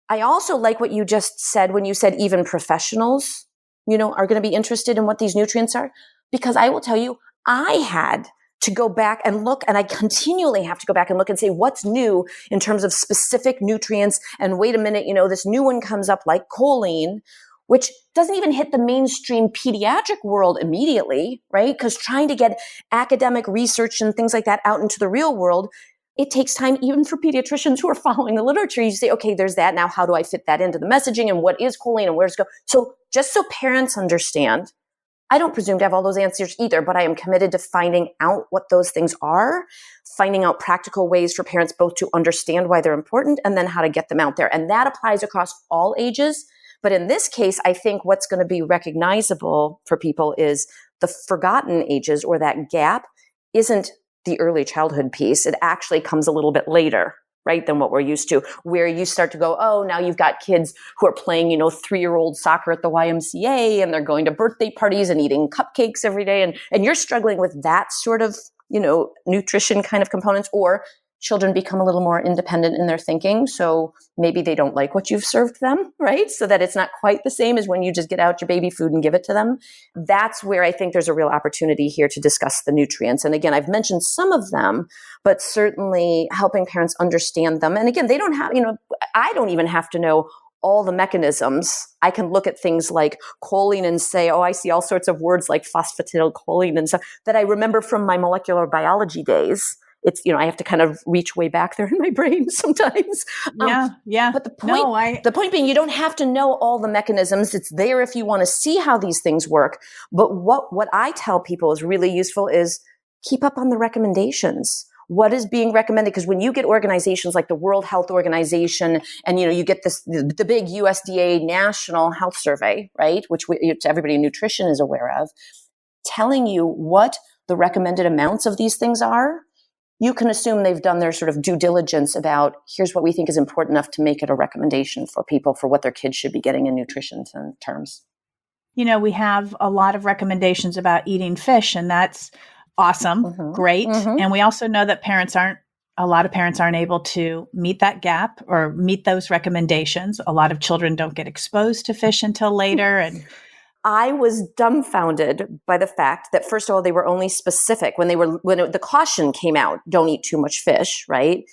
I also like what you just said when you said even professionals, are going to be interested in what these nutrients are, because I will tell you, I had to go back and look, and I continually have to go back and look and say, what's new in terms of specific nutrients? And wait a minute, this new one comes up like choline, which doesn't even hit the mainstream pediatric world immediately, right? Because trying to get academic research and things like that out into the real world, it takes time even for pediatricians who are following the literature. You say, okay, there's that. Now, how do I fit that into the messaging, and what is choline and where does it go? So just so parents understand, I don't presume to have all those answers either, but I am committed to finding out what those things are, finding out practical ways for parents both to understand why they're important and then how to get them out there. And that applies across all ages. But in this case, I think what's going to be recognizable for people is the forgotten ages, or that gap isn't the early childhood piece. It actually comes a little bit later, right, than what we're used to, where you start to go, oh, now you've got kids who are playing, 3-year-old soccer at the YMCA, and they're going to birthday parties and eating cupcakes every day. And you're struggling with that sort of, nutrition kind of components, or children become a little more independent in their thinking. So maybe they don't like what you've served them, right? So that it's not quite the same as when you just get out your baby food and give it to them. That's where I think there's a real opportunity here to discuss the nutrients. And again, I've mentioned some of them, but certainly helping parents understand them. And again, they don't have, I don't even have to know all the mechanisms. I can look at things like choline and say, oh, I see all sorts of words like phosphatidylcholine and stuff that I remember from my molecular biology days. It's, I have to kind of reach way back there in my brain sometimes. Yeah. But the point being, you don't have to know all the mechanisms. It's there if you want to see how these things work. But what I tell people is really useful is keep up on the recommendations. What is being recommended? Because when you get organizations like the World Health Organization, and you get the big USDA National Health Survey, right, which everybody in nutrition is aware of, telling you what the recommended amounts of these things are, you can assume they've done their sort of due diligence about, here's what we think is important enough to make it a recommendation for people for what their kids should be getting in nutrition terms. We have a lot of recommendations about eating fish, and that's awesome. Mm-hmm. Great. Mm-hmm. And we also know that a lot of parents aren't able to meet that gap or meet those recommendations. A lot of children don't get exposed to fish until later. And I was dumbfounded by the fact that, first of all, they were only specific when the caution came out, don't eat too much fish, right?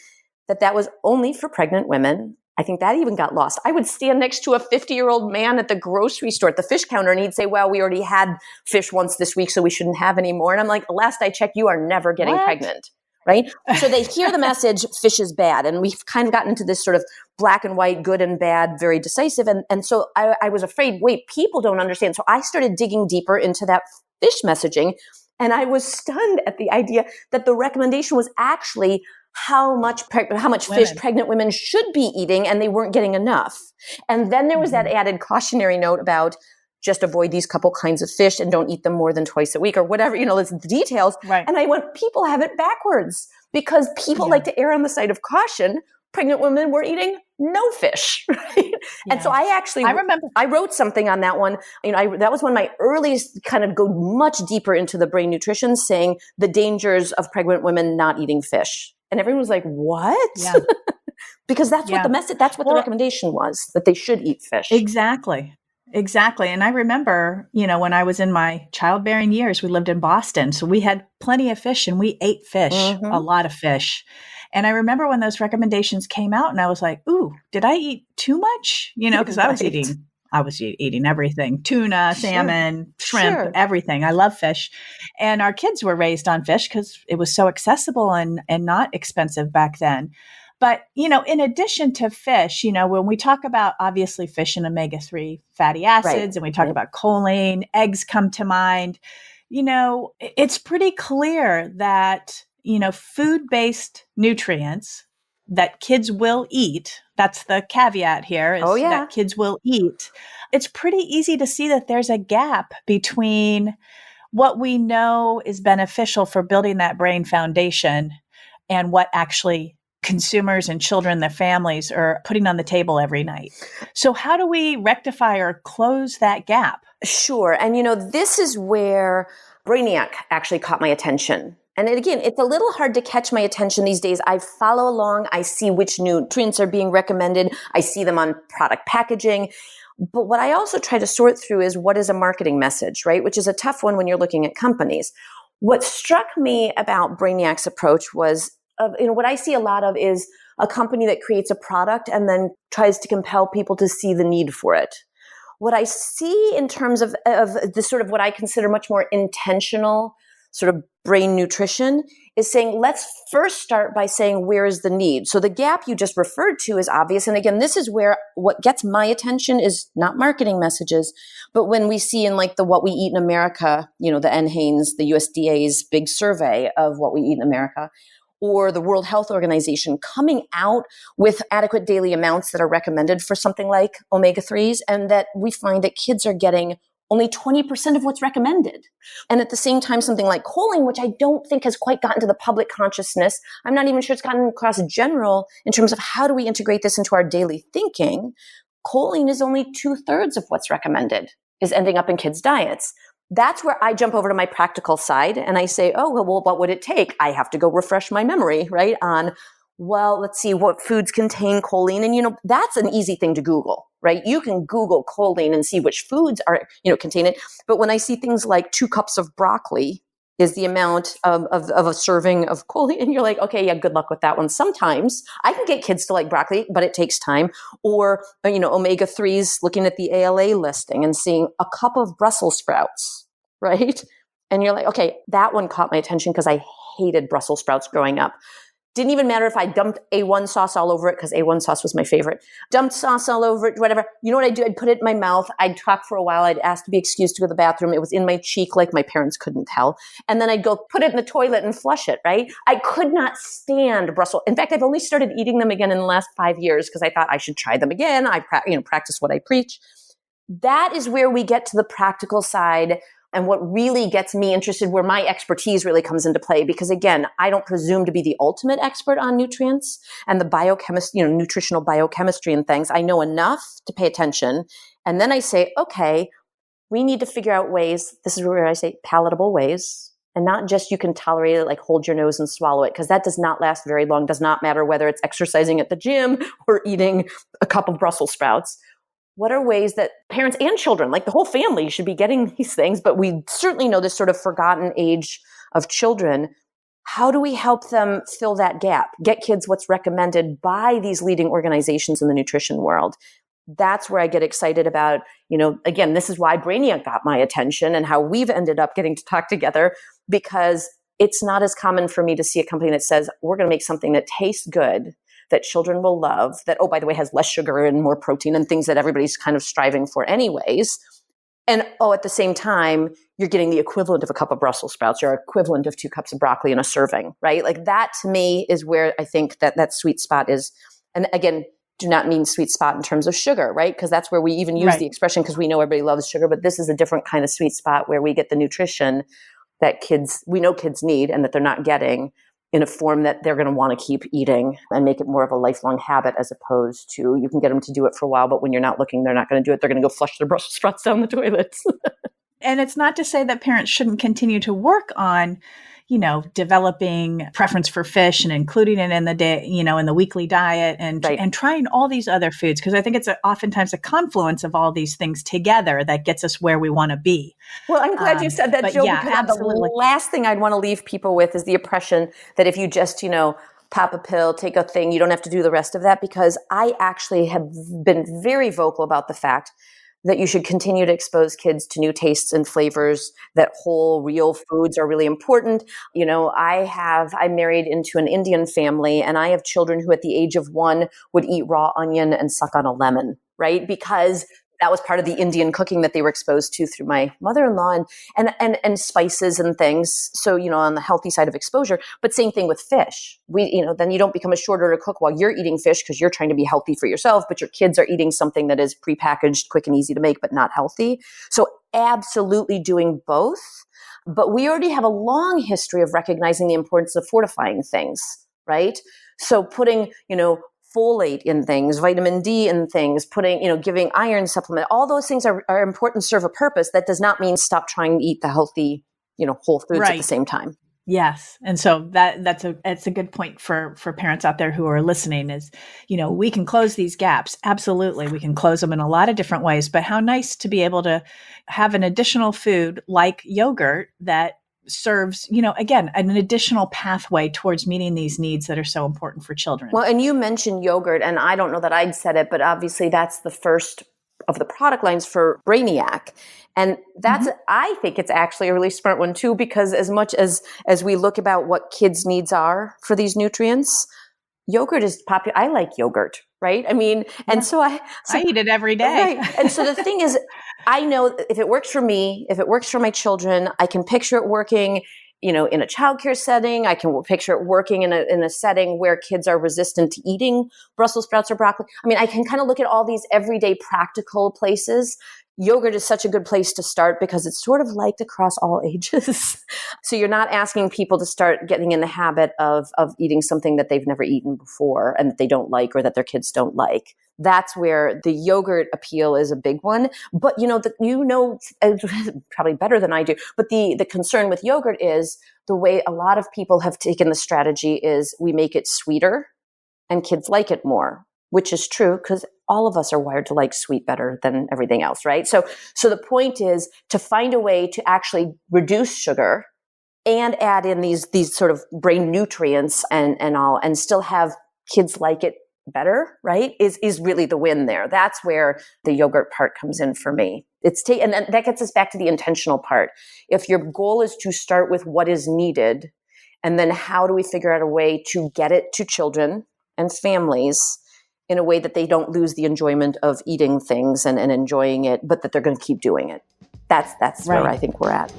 That was only for pregnant women. I think that even got lost. I would stand next to a 50-year-old man at the grocery store at the fish counter, and he'd say, well, we already had fish once this week, so we shouldn't have any more. And I'm like, last I checked, you are never getting pregnant. Right? So they hear the message, fish is bad. And we've kind of gotten into this sort of black and white, good and bad, very decisive. And so I was afraid, wait, people don't understand. So I started digging deeper into that fish messaging. And I was stunned at the idea that the recommendation was actually how much fish pregnant women should be eating, and they weren't getting enough. And then there was that added cautionary note about just avoid these couple kinds of fish and don't eat them more than twice a week or whatever, it's the details. Right. And I went, people have it backwards because people like to err on the side of caution. Pregnant women were eating no fish. Right? Yeah. And so I remember I wrote something on that one. That was one of my earliest kind of go much deeper into the brain nutrition, saying the dangers of pregnant women not eating fish. And everyone was like, what? Yeah. Because that's what the recommendation was, that they should eat fish. Exactly. And I remember, when I was in my childbearing years, we lived in Boston. So we had plenty of fish and we ate fish, a lot of fish. And I remember when those recommendations came out and I was like, ooh, did I eat too much? Because I was eating everything, tuna, salmon, shrimp, everything. I love fish. And our kids were raised on fish because it was so accessible and not expensive back then. But, in addition to fish, when we talk about obviously fish and omega-3 fatty acids, and we talk about choline, eggs come to mind, it's pretty clear that, food-based nutrients that kids will eat, that's the caveat here, is Oh, yeah. that kids will eat, it's pretty easy to see that there's a gap between what we know is beneficial for building that brain foundation and what actually consumers and children, their families are putting on the table every night. So how do we rectify or close that gap? Sure. And, this is where Brainiac actually caught my attention. And again, it's a little hard to catch my attention these days. I follow along. I see which nutrients are being recommended. I see them on product packaging. But what I also try to sort through is what is a marketing message, right? Which is a tough one when you're looking at companies. What struck me about Brainiac's approach was, what I see a lot of is a company that creates a product and then tries to compel people to see the need for it. What I see in terms of the sort of what I consider much more intentional sort of brain nutrition is saying, let's first start by saying, where is the need? So the gap you just referred to is obvious. And again, this is where what gets my attention is not marketing messages, but when we see in like the What We Eat in America, the NHANES, the USDA's big survey of what we eat in America, or the World Health Organization coming out with adequate daily amounts that are recommended for something like omega-3s, and that we find that kids are getting only 20% of what's recommended. And at the same time, something like choline, which I don't think has quite gotten to the public consciousness, I'm not even sure it's gotten across general in terms of how do we integrate this into our daily thinking. Choline is only 2/3 of what's recommended is ending up in kids' diets. That's where I jump over to my practical side and I say, oh, well, what would it take? I have to go refresh my memory, right? Let's see what foods contain choline. And, that's an easy thing to Google, right? You can Google choline and see which foods are, contain it. But when I see things like 2 cups of broccoli is the amount of a serving of choline, and you're like, okay, yeah, good luck with that one. Sometimes I can get kids to like broccoli, but it takes time. Or, omega-3s, looking at the ALA listing and seeing a cup of Brussels sprouts, right? And you're like, okay, that one caught my attention because I hated Brussels sprouts growing up. Didn't even matter if I dumped A1 sauce all over it, because A1 sauce was my favorite. Dumped sauce all over it, whatever. You know what I'd do? I'd put it in my mouth. I'd talk for a while. I'd ask to be excused to go to the bathroom. It was in my cheek, like my parents couldn't tell. And then I'd go put it in the toilet and flush it, right? I could not stand Brussels. In fact, I've only started eating them again in the last 5 years because I thought I should try them again. I practice what I preach. That is where we get to the practical side. And what really gets me interested, where my expertise really comes into play, because again, I don't presume to be the ultimate expert on nutrients and the biochemistry, nutritional biochemistry and things. I know enough to pay attention. And then I say, okay, we need to figure out ways, this is where I say palatable ways, and not just you can tolerate it, like hold your nose and swallow it, because that does not last very long. Does not matter whether it's exercising at the gym or eating a cup of Brussels sprouts. What are ways that parents and children, like the whole family, should be getting these things? But we certainly know this sort of forgotten age of children. How do we help them fill that gap? Get kids what's recommended by these leading organizations in the nutrition world. That's where I get excited about, again, this is why Brainiac got my attention and how we've ended up getting to talk together, because it's not as common for me to see a company that says, we're going to make something that tastes good, that children will love, that, oh, by the way, has less sugar and more protein and things that everybody's kind of striving for anyways. And, at the same time, you're getting the equivalent of a cup of Brussels sprouts or equivalent of 2 cups of broccoli in a serving, right? Like that to me is where I think that sweet spot is. And again, do not mean sweet spot in terms of sugar, right? Because that's where we even use the expression, because we know everybody loves sugar, but this is a different kind of sweet spot where we get the nutrition that we know kids need and that they're not getting in a form that they're going to want to keep eating, and make it more of a lifelong habit, as opposed to you can get them to do it for a while, but when you're not looking, they're not going to do it. They're going to go flush their Brussels sprouts down the toilets. And it's not to say that parents shouldn't continue to work on, developing preference for fish and including it in the day, in the weekly diet and trying all these other foods. Because I think it's oftentimes a confluence of all these things together that gets us where we want to be. Well, I'm glad you said that, Jill, because absolutely. The last thing I'd want to leave people with is the impression that if you just, pop a pill, take a thing, you don't have to do the rest of that, because I actually have been very vocal about the fact that you should continue to expose kids to new tastes and flavors, that whole real foods are really important. I'm married into an Indian family, and I have children who at the age of 1 would eat raw onion and suck on a lemon, right? Because That was part of the Indian cooking that they were exposed to through my mother-in-law, and spices and things. So, on the healthy side of exposure, but same thing with fish. Then you don't become a short order cook while you're eating fish because you're trying to be healthy for yourself, but your kids are eating something that is prepackaged, quick and easy to make, but not healthy. So absolutely doing both. But we already have a long history of recognizing the importance of fortifying things, right? So putting, folate in things, vitamin D in things, giving iron supplement, all those things are important, serve a purpose. That does not mean stop trying to eat the healthy, whole foods at the same time. Yes. And so that's a good point for parents out there who are listening is, we can close these gaps. Absolutely. We can close them in a lot of different ways, but how nice to be able to have an additional food like yogurt that serves, again, an additional pathway towards meeting these needs that are so important for children. Well, and you mentioned yogurt, and I don't know that I'd said it, but obviously that's the first of the product lines for Brainiac. And that's, I think it's actually a really smart one too, because as much as we look about what kids' needs are for these nutrients, yogurt is popular. I like yogurt, right? I mean, and so I eat it every day. Right. And so the thing is, I know if it works for me, if it works for my children, I can picture it working, in a childcare setting. I can picture it working in a setting where kids are resistant to eating Brussels sprouts or broccoli. I mean, I can kind of look at all these everyday practical places. Yogurt is such a good place to start because it's sort of liked across all ages. So you're not asking people to start getting in the habit of eating something that they've never eaten before and that they don't like or that their kids don't like. That's where the yogurt appeal is a big one. But probably better than I do, but the concern with yogurt is the way a lot of people have taken the strategy is we make it sweeter and kids like it more, which is true because all of us are wired to like sweet better than everything else, right? So the point is to find a way to actually reduce sugar and add in these sort of brain nutrients and all, and still have kids like it better, right? Is really the win there. That's where the yogurt part comes in for me. And that gets us back to the intentional part. If your goal is to start with what is needed, and then how do we figure out a way to get it to children and families in a way that they don't lose the enjoyment of eating things and enjoying it, but that they're going to keep doing it. That's right. Where I think we're at.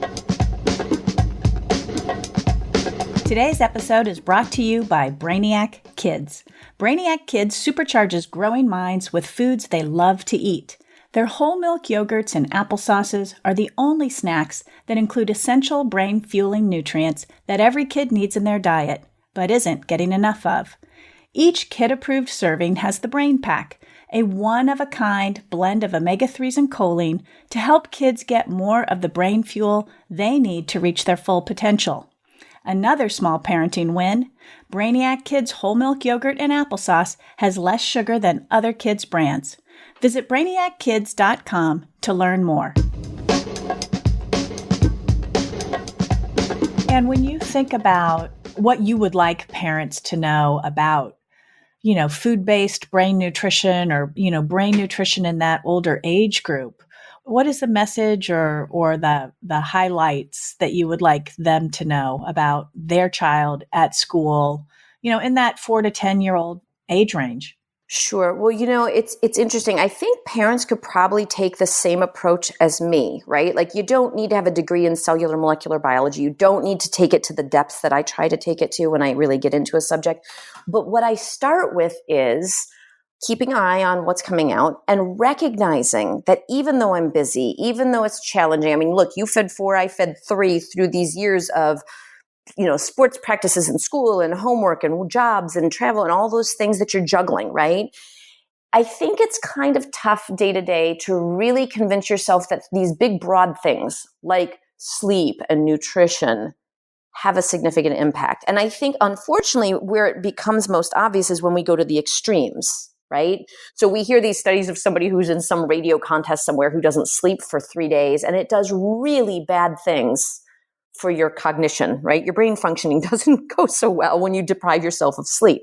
Today's episode is brought to you by Brainiac Kids. Brainiac Kids supercharges growing minds with foods they love to eat. Their whole milk yogurts and applesauces are the only snacks that include essential brain-fueling nutrients that every kid needs in their diet, but isn't getting enough of. Each kid-approved serving has the Brain Pack, a one-of-a-kind blend of omega-3s and choline to help kids get more of the brain fuel they need to reach their full potential. Another small parenting win, Brainiac Kids whole milk yogurt and applesauce has less sugar than other kids' brands. Visit brainiackids.com to learn more. And when you think about what you would like parents to know about, food-based brain nutrition or, brain nutrition in that older age group, what is the message or the highlights that you would like them to know about their child at school, in that 4 to 10-year-old age range? Sure. Well, it's interesting. I think parents could probably take the same approach as me, right? Like you don't need to have a degree in cellular molecular biology. You don't need to take it to the depths that I try to take it to when I really get into a subject. But what I start with is keeping an eye on what's coming out and recognizing that even though I'm busy, even though it's challenging, I mean, look, you fed 4, I fed 3 through these years of, sports practices in school and homework and jobs and travel and all those things that you're juggling, right? I think it's kind of tough day to day to really convince yourself that these big, broad things like sleep and nutrition have a significant impact. And I think, unfortunately, where it becomes most obvious is when we go to the extremes, right? So we hear these studies of somebody who's in some radio contest somewhere who doesn't sleep for 3 days, and it does really bad things for your cognition, right? Your brain functioning doesn't go so well when you deprive yourself of sleep.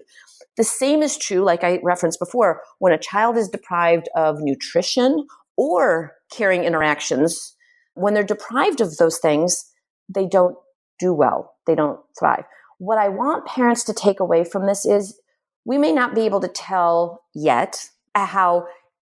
The same is true, like I referenced before, when a child is deprived of nutrition or caring interactions. When they're deprived of those things, they don't do well. They don't thrive. What I want parents to take away from this is we may not be able to tell yet how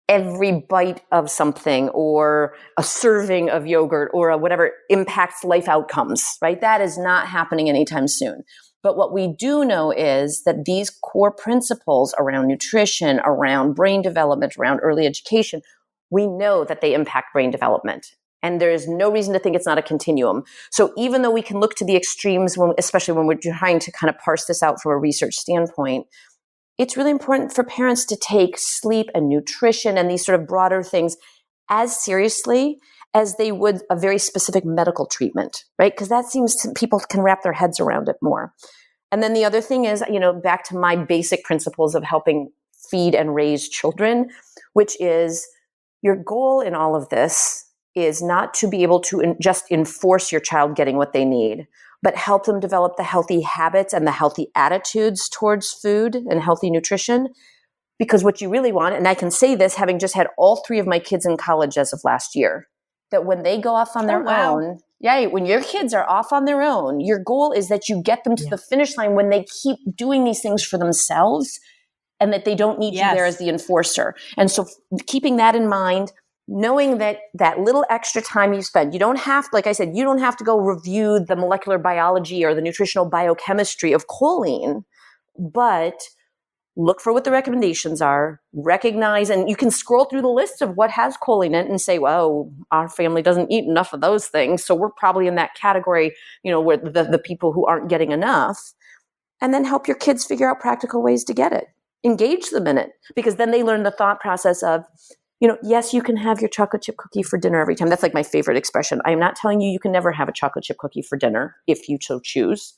every bite of something or a serving of yogurt or whatever impacts life outcomes, right? That is not happening anytime soon. But what we do know is that these core principles around nutrition, around brain development, around early education, we know that they impact brain development. And there is no reason to think it's not a continuum. So even though we can look to the extremes, especially when we're trying to kind of parse this out from a research standpoint, it's really important for parents to take sleep and nutrition and these sort of broader things as seriously as they would a very specific medical treatment, right? Because that seems to, people can wrap their heads around it more. And then the other thing is, back to my basic principles of helping feed and raise children, which is your goal in all of this is not to be able to just enforce your child getting what they need, but help them develop the healthy habits and the healthy attitudes towards food and healthy nutrition. Because what you really want, and I can say this having just had all 3 of my kids in college as of last year, that when they go off on their own, when your kids are off on their own, your goal is that you get them to the finish line when they keep doing these things for themselves and that they don't need you there as the enforcer. And so keeping that in mind, knowing that that little extra time you spend, you don't have, like I said, you don't have to go review the molecular biology or the nutritional biochemistry of choline, but look for what the recommendations are, recognize, and you can scroll through the list of what has choline in it and say, well, our family doesn't eat enough of those things. So we're probably in that category, where the people who aren't getting enough, and then help your kids figure out practical ways to get it. Engage them in it, because then they learn the thought process of, yes, you can have your chocolate chip cookie for dinner every time. That's like my favorite expression. I am not telling you can never have a chocolate chip cookie for dinner if you so choose,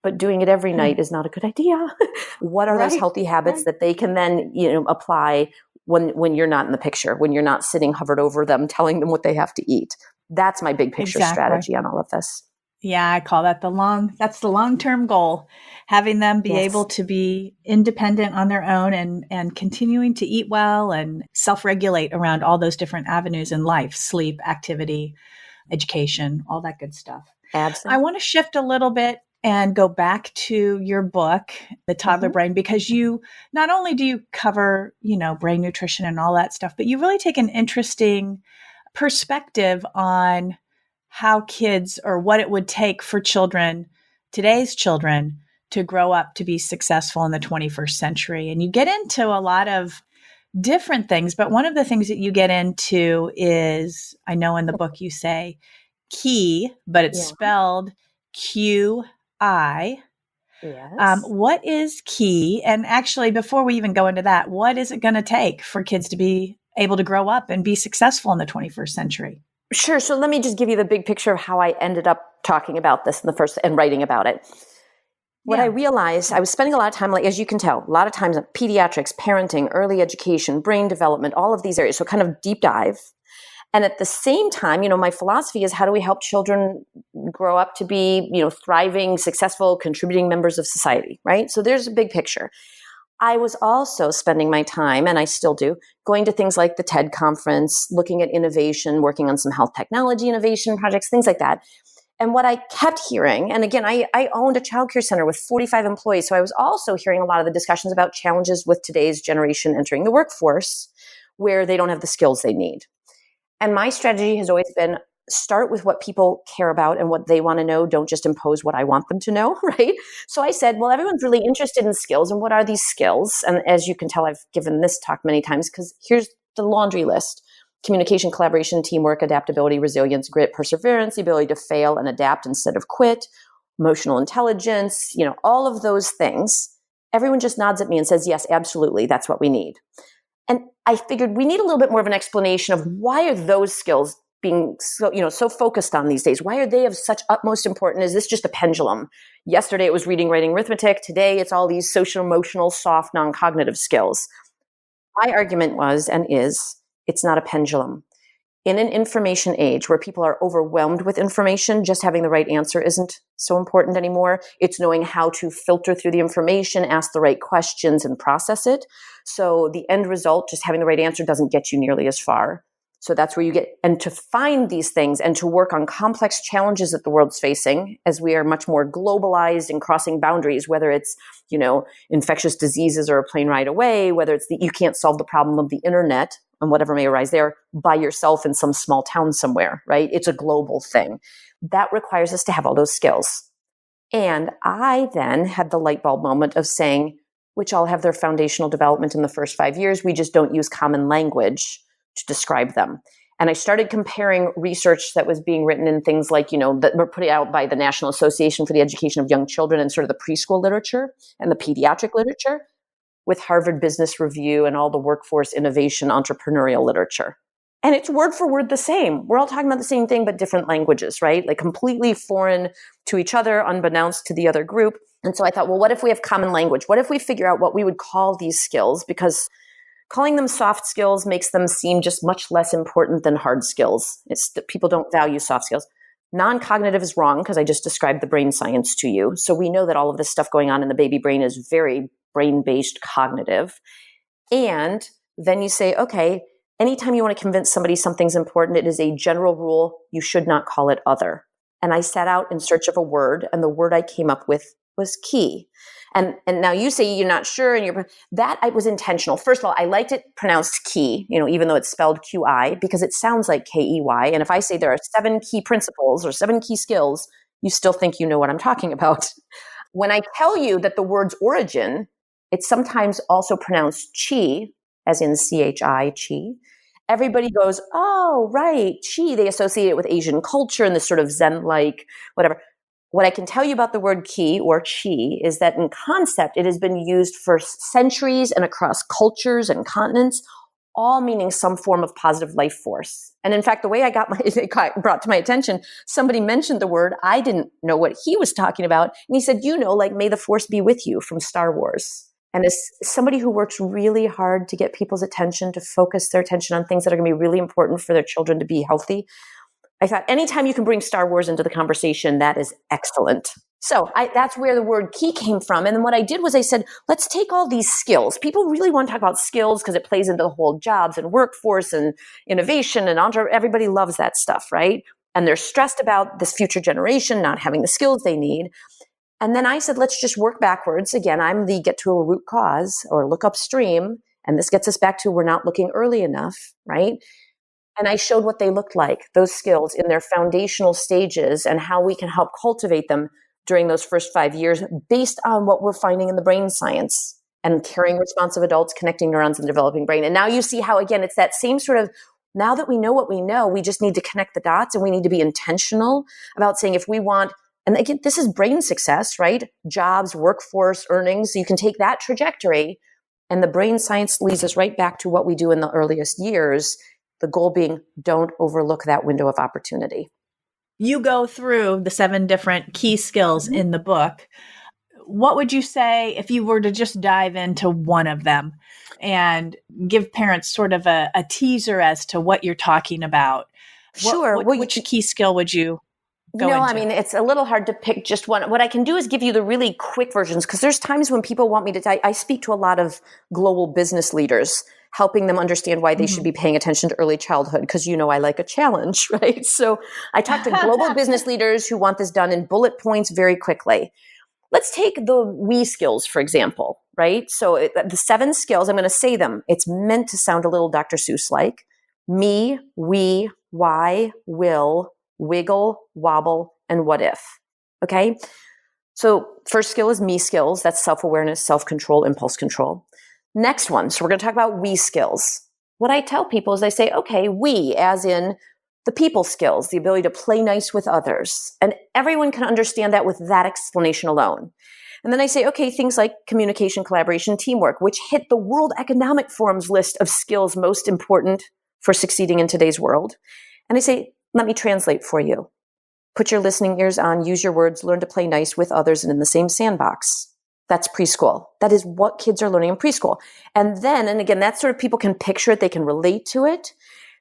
but doing it every night is not a good idea. What are those healthy habits that they can then, apply when you're not in the picture, when you're not sitting hovered over them, telling them what they have to eat? That's my big picture strategy on all of this. Yeah, I call that that's the long-term goal, having them be able to be independent on their own and continuing to eat well and self-regulate around all those different avenues in life, sleep, activity, education, all that good stuff. Absolutely. I want to shift a little bit and go back to your book, The Toddler Brain, because you not only do you cover, brain nutrition and all that stuff, but you really take an interesting perspective on how kids, or what it would take for children, today's children, to grow up to be successful in the 21st century. And you get into a lot of different things, but one of the things that you get into is, I know in the book you say key, but it's spelled QI. Yes. What is key? And actually, before we even go into that, what is it going to take for kids to be able to grow up and be successful in the 21st century? Sure. So let me just give you the big picture of how I ended up talking about this in the first and writing about it. What I realized, I was spending a lot of time, like, as you can tell, a lot of times on pediatrics, parenting, early education, brain development, all of these areas. So kind of deep dive. And at the same time, my philosophy is, how do we help children grow up to be, thriving, successful, contributing members of society, right? So there's a big picture. I was also spending my time, and I still do, going to things like the TED conference, looking at innovation, working on some health technology innovation projects, things like that. And what I kept hearing, and again, I owned a childcare center with 45 employees, so I was also hearing a lot of the discussions about challenges with today's generation entering the workforce, where they don't have the skills they need. And my strategy has always been, start with what people care about and what they want to know. Don't just impose what I want them to know, right? So I said, well, everyone's really interested in skills. And what are these skills? And as you can tell, I've given this talk many times, because here's the laundry list: communication, collaboration, teamwork, adaptability, resilience, grit, perseverance, the ability to fail and adapt instead of quit, emotional intelligence, all of those things. Everyone just nods at me and says, yes, absolutely, that's what we need. And I figured we need a little bit more of an explanation of why are those skills being so focused on these days? Why are they of such utmost importance? Is this just a pendulum? Yesterday it was reading, writing, arithmetic. Today it's all these social, emotional, soft, non-cognitive skills. My argument was and is, it's not a pendulum. In an information age where people are overwhelmed with information, just having the right answer isn't so important anymore. It's knowing how to filter through the information, ask the right questions, and process it. So the end result, just having the right answer, doesn't get you nearly as far. So that's where you get, and to find these things and to work on complex challenges that the world's facing, as we are much more globalized and crossing boundaries, whether it's, infectious diseases or a plane ride away, whether it's you can't solve the problem of the internet and whatever may arise there by yourself in some small town somewhere, right? It's a global thing. That requires us to have all those skills. And I then had the light bulb moment of saying, which all have their foundational development in the first 5 years. We just don't use common language to describe them. And I started comparing research that was being written in things like, that were put out by the National Association for the Education of Young Children and sort of the preschool literature and the pediatric literature with Harvard Business Review and all the workforce innovation entrepreneurial literature. And it's word for word the same. We're all talking about the same thing, but different languages, right? Like completely foreign to each other, unbeknownst to the other group. And so I thought, well, what if we have common language? What if we figure out what we would call these skills? Because calling them soft skills makes them seem just much less important than hard skills. It's that people don't value soft skills. Non-cognitive is wrong because I just described the brain science to you. So we know that all of this stuff going on in the baby brain is very brain-based cognitive. And then you say, okay, anytime you want to convince somebody something's important, it is a general rule. You should not call it other. And I set out in search of a word, and the word I came up with was key. And now you say you're not sure, and that I was intentional. First of all, I liked it pronounced key, even though it's spelled QI, because it sounds like KEY. And if I say there are 7 key principles or 7 key skills, you still think you know what I'm talking about. When I tell you that the word's origin, it's sometimes also pronounced chi, as in CHI, chi. Everybody goes, oh, right, chi. They associate it with Asian culture and this sort of Zen-like, whatever. What I can tell you about the word ki or chi is that in concept, it has been used for centuries and across cultures and continents, all meaning some form of positive life force. And in fact, the way it got brought to my attention, somebody mentioned the word. I didn't know what he was talking about. And he said, like may the force be with you from Star Wars. And as somebody who works really hard to get people's attention, to focus their attention on things that are going to be really important for their children to be healthy, I thought anytime you can bring Star Wars into the conversation, that is excellent. So that's where the word key came from. And then what I did was I said, let's take all these skills. People really want to talk about skills because it plays into the whole jobs and workforce and innovation and everybody loves that stuff, right? And they're stressed about this future generation not having the skills they need. And then I said, let's just work backwards. Again, I'm the get to a root cause or look upstream. And this gets us back to we're not looking early enough, right? And I showed what they looked like, those skills in their foundational stages and how we can help cultivate them during those first 5 years based on what we're finding in the brain science and caring, responsive adults, connecting neurons in the developing brain. And now you see how, again, it's that same sort of, now that we know what we know, we just need to connect the dots and we need to be intentional about saying if we want, and again, this is brain success, right? Jobs, workforce, earnings. You can take that trajectory and the brain science leads us right back to what we do in the earliest years. The goal being, don't overlook that window of opportunity. You go through the 7 different key skills in the book. What would you say if you were to just dive into one of them and give parents sort of a teaser as to what you're talking about? Sure. Which key skill would you go into? I mean, it's a little hard to pick just one. What I can do is give you the really quick versions because there's times when people want me to, I speak to a lot of global business leaders, helping them understand why they should be paying attention to early childhood because I like a challenge, right? So I talk to global business leaders who want this done in bullet points very quickly. Let's take the we skills, for example, right? So the 7 skills, I'm going to say them. It's meant to sound a little Dr. Seuss-like. Me, we, why, will, wiggle, wobble, and what if. Okay? So first skill is me skills. That's self-awareness, self-control, impulse control. Next one. So we're going to talk about we skills. What I tell people is I say, okay, we as in the people skills, the ability to play nice with others. And everyone can understand that with that explanation alone. And then I say, okay, things like communication, collaboration, teamwork, which hit the World Economic Forum's list of skills most important for succeeding in today's world. And I say, let me translate for you. Put your listening ears on, use your words, learn to play nice with others and in the same sandbox. That's preschool. That is what kids are learning in preschool. And then, and again, that's sort of people can picture it, they can relate to it.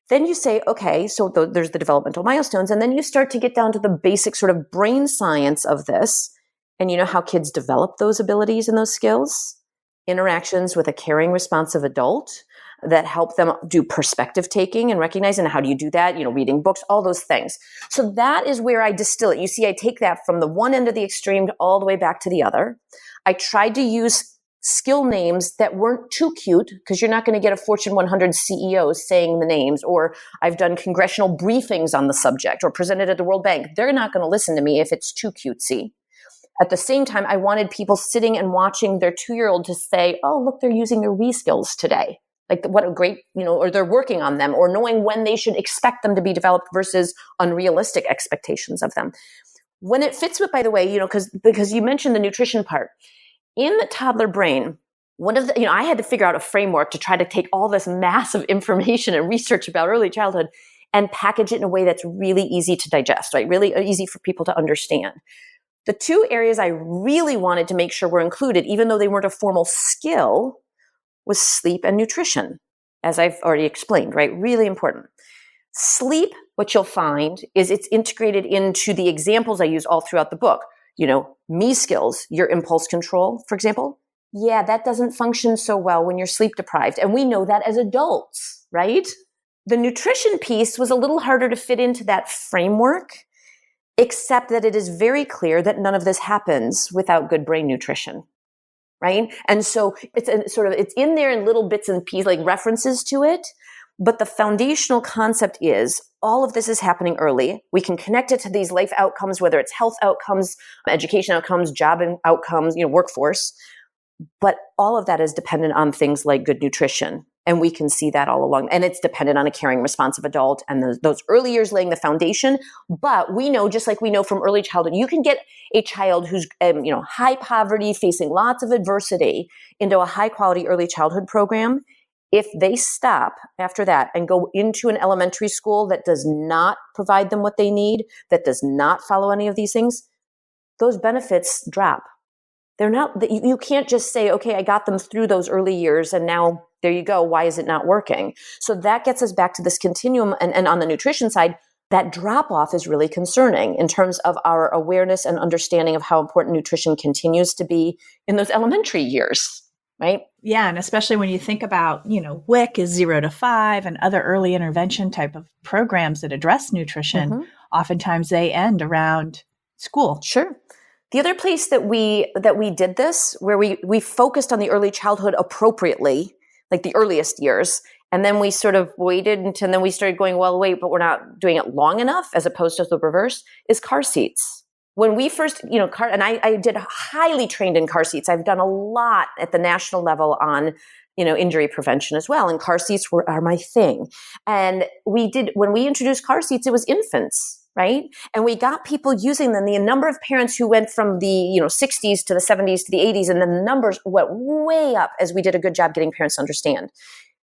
Then you say, okay, so there's the developmental milestones. And then you start to get down to the basic sort of brain science of this. And you know how kids develop those abilities and those skills? Interactions with a caring, responsive adult that help them do perspective taking and recognizing. And how do you do that? Reading books, all those things. So that is where I distill it. You see, I take that from the one end of the extreme all the way back to the other. I tried to use skill names that weren't too cute, because you're not going to get a Fortune 100 CEO saying the names, or I've done congressional briefings on the subject or presented at the World Bank. They're not going to listen to me if it's too cutesy. At the same time, I wanted people sitting and watching their 2-year-old to say, oh, look, they're using their we skills today. Like what a great, or they're working on them, or knowing when they should expect them to be developed versus unrealistic expectations of them. When it fits with, by the way, because you mentioned the nutrition part, in the Toddler Brain, I had to figure out a framework to try to take all this massive information and research about early childhood and package it in a way that's really easy to digest, right? Really easy for people to understand. The 2 areas I really wanted to make sure were included, even though they weren't a formal skill, was sleep and nutrition, as I've already explained, right? Really important. Sleep, what you'll find is it's integrated into the examples I use all throughout the book. Me skills, your impulse control, for example. Yeah, that doesn't function so well when you're sleep deprived. And we know that as adults, right? The nutrition piece was a little harder to fit into that framework, except that it is very clear that none of this happens without good brain nutrition, right? And so it's in there in little bits and pieces, like references to it. But the foundational concept is all of this is happening early. We can connect it to these life outcomes, whether it's health outcomes, education outcomes, job outcomes, workforce. But all of that is dependent on things like good nutrition. And we can see that all along. And it's dependent on a caring, responsive adult and those early years laying the foundation. But we know, just like we know from early childhood, you can get a child who's, high poverty, facing lots of adversity into a high quality early childhood program. If they stop after that and go into an elementary school that does not provide them what they need, that does not follow any of these things, those benefits drop. They're not, you can't just say, okay, I got them through those early years and now there you go. Why is it not working? So that gets us back to this continuum. And on the nutrition side, that drop off is really concerning in terms of our awareness and understanding of how important nutrition continues to be in those elementary years. Right? Yeah. And especially when you think about, WIC is 0 to 5 and other early intervention type of programs that address nutrition, oftentimes they end around school. Sure. The other place that we did this, where we focused on the early childhood appropriately, like the earliest years, and then we sort of waited until then we started going, well, wait, but we're not doing it long enough, as opposed to the reverse, is car seats. When we first, and I did highly trained in car seats. I've done a lot at the national level on, injury prevention as well. And car seats are my thing. And when we introduced car seats, it was infants, right? And we got people using them. The number of parents who went from the, 60s to the 70s to the 80s, and then the numbers went way up as we did a good job getting parents to understand.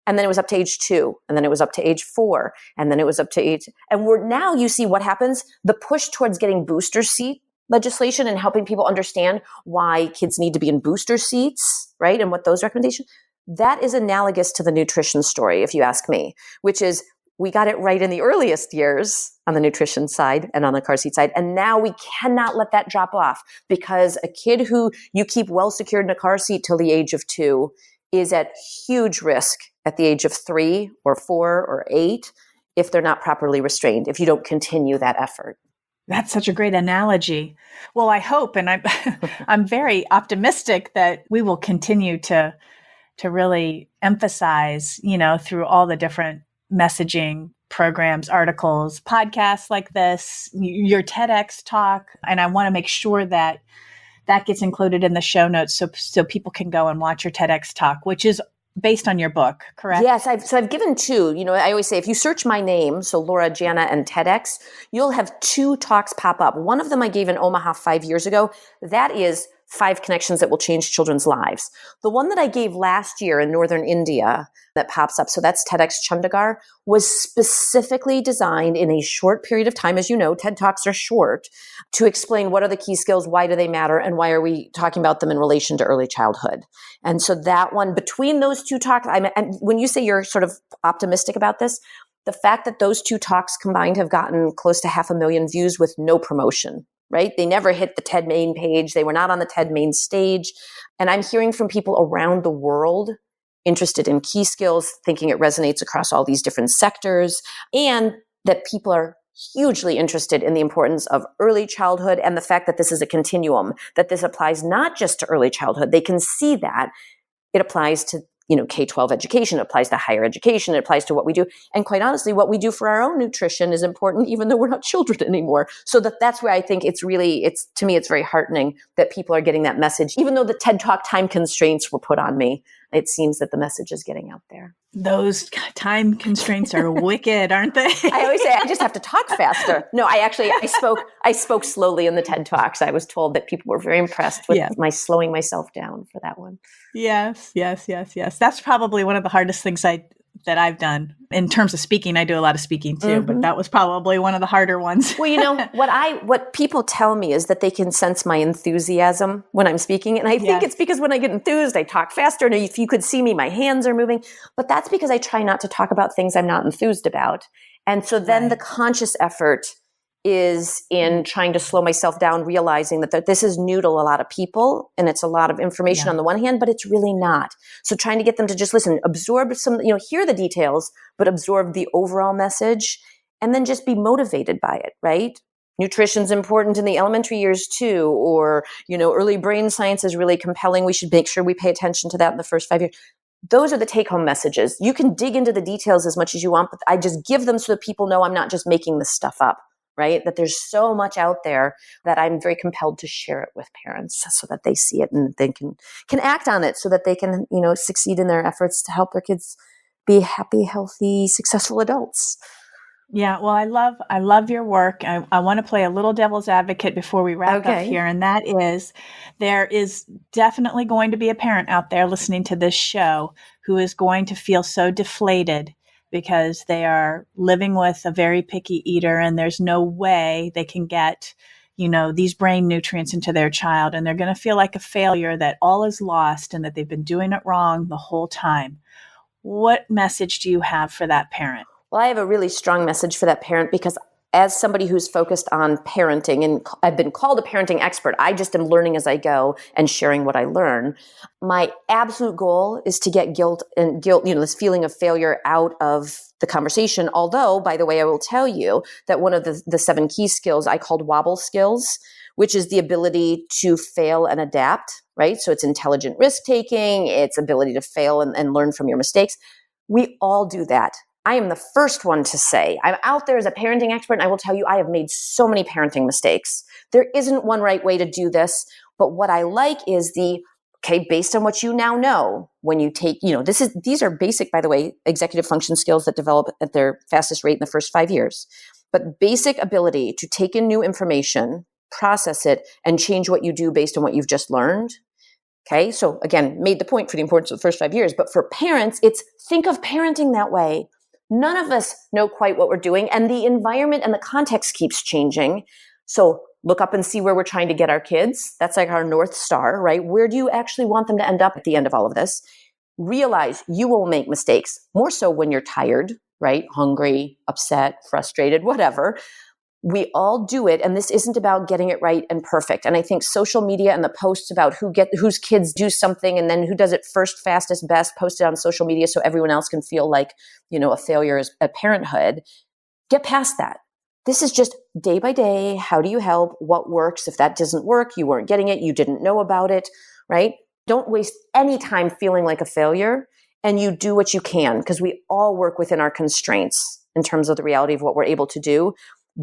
And then it was up to age 2, and then it was up to age 4, and then it was up to age, and now you see what happens, the push towards getting booster seat legislation and helping people understand why kids need to be in booster seats, right? And what those recommendations, that is analogous to the nutrition story, if you ask me, which is we got it right in the earliest years on the nutrition side and on the car seat side. And now we cannot let that drop off, because a kid who you keep well secured in a car seat till the age of 2 is at huge risk at the age of 3 or 4 or 8 if they're not properly restrained, if you don't continue that effort. That's such a great analogy. Well, I hope, and I'm very optimistic that we will continue to really emphasize, through all the different messaging programs, articles, podcasts like this, your TEDx talk. And I want to make sure that gets included in the show notes so people can go and watch your TEDx talk, which is based on your book, correct? Yes, I've given 2. I always say if you search my name, so Laura, Jana, and TEDx, you'll have 2 talks pop up. One of them I gave in Omaha 5 years ago. That is 5 connections that will change children's lives. The one that I gave last year in northern India that pops up, so that's TEDx Chandigarh, was specifically designed in a short period of time. As you know, TED Talks are short, to explain what are the key skills, why do they matter, and why are we talking about them in relation to early childhood. And so that one, between those 2 talks, and when you say you're sort of optimistic about this, the fact that those 2 talks combined have gotten close to 500,000 views with no promotion. Right? They never hit the TED main page. They were not on the TED main stage. And I'm hearing from people around the world interested in key skills, thinking it resonates across all these different sectors, and that people are hugely interested in the importance of early childhood and the fact that this is a continuum, that this applies not just to early childhood. They can see that it applies to, K-12 education, it applies to higher education, it applies to what we do. And quite honestly, what we do for our own nutrition is important, even though we're not children anymore. So that's where I think to me, it's very heartening that people are getting that message. Even though the TED Talk time constraints were put on me, it seems that the message is getting out there. Those time constraints are wicked, aren't they? I always say I just have to talk faster. No, I spoke slowly in the TED Talks. I was told that people were very impressed with my slowing myself down for that one. Yes. That's probably one of the hardest things that I've done in terms of speaking. I do a lot of speaking too, but that was probably one of the harder ones. Well, what people tell me is that they can sense my enthusiasm when I'm speaking. And I think it's because when I get enthused, I talk faster. And if you could see me, my hands are moving, but that's because I try not to talk about things I'm not enthused about. And so then the conscious effort is in trying to slow myself down, realizing that this is new to a lot of people and it's a lot of information on the one hand, but it's really not. So trying to get them to just listen, absorb some, hear the details, but absorb the overall message and then just be motivated by it, right? Nutrition's important in the elementary years too, or, early brain science is really compelling. We should make sure we pay attention to that in the first 5 years. Those are the take-home messages. You can dig into the details as much as you want, but I just give them so that people know I'm not just making this stuff up. Right? That there's so much out there that I'm very compelled to share it with parents so that they see it and they can act on it so that they can, succeed in their efforts to help their kids be happy, healthy, successful adults. Yeah. Well, I love your work. I want to play a little devil's advocate before we wrap up here. And that is, there is definitely going to be a parent out there listening to this show who is going to feel so deflated because they are living with a very picky eater and there's no way they can get, these brain nutrients into their child. And they're going to feel like a failure, that all is lost and that they've been doing it wrong the whole time. What message do you have for that parent? Well, I have a really strong message for that parent because as somebody who's focused on parenting, and I've been called a parenting expert, I just am learning as I go and sharing what I learn. My absolute goal is to get guilt, this feeling of failure out of the conversation. Although, by the way, I will tell you that one of the 7 key skills I called wobble skills, which is the ability to fail and adapt, right? So it's intelligent risk-taking, it's ability to fail and learn from your mistakes. We all do that. I am the first one to say, I'm out there as a parenting expert, and I will tell you, I have made so many parenting mistakes. There isn't one right way to do this, but what I like is based on what you now know, when you take, these are basic, by the way, executive function skills that develop at their fastest rate in the first 5 years, but basic ability to take in new information, process it, and change what you do based on what you've just learned. Okay. So again, made the point for the importance of the first 5 years, but for parents, think of parenting that way. None of us know quite what we're doing, and the environment and the context keeps changing. So look up and see where we're trying to get our kids. That's like our North Star, right? Where do you actually want them to end up at the end of all of this? Realize you will make mistakes, more so when you're tired, right? Hungry, upset, frustrated, whatever. We all do it, and this isn't about getting it right and perfect. And I think social media and the posts about whose kids do something and then who does it first, fastest, best, posted on social media so everyone else can feel like, a failure is at parenthood. Get past that. This is just day by day. How do you help? What works? If that doesn't work, you weren't getting it, you didn't know about it, right? Don't waste any time feeling like a failure, and you do what you can, because we all work within our constraints in terms of the reality of what we're able to do.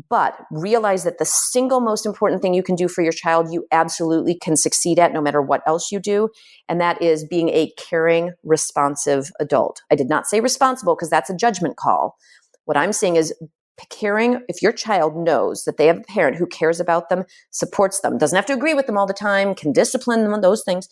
But realize that the single most important thing you can do for your child, you absolutely can succeed at no matter what else you do. And that is being a caring, responsive adult. I did not say responsible because that's a judgment call. What I'm saying is caring. If your child knows that they have a parent who cares about them, supports them, doesn't have to agree with them all the time, can discipline them on those things,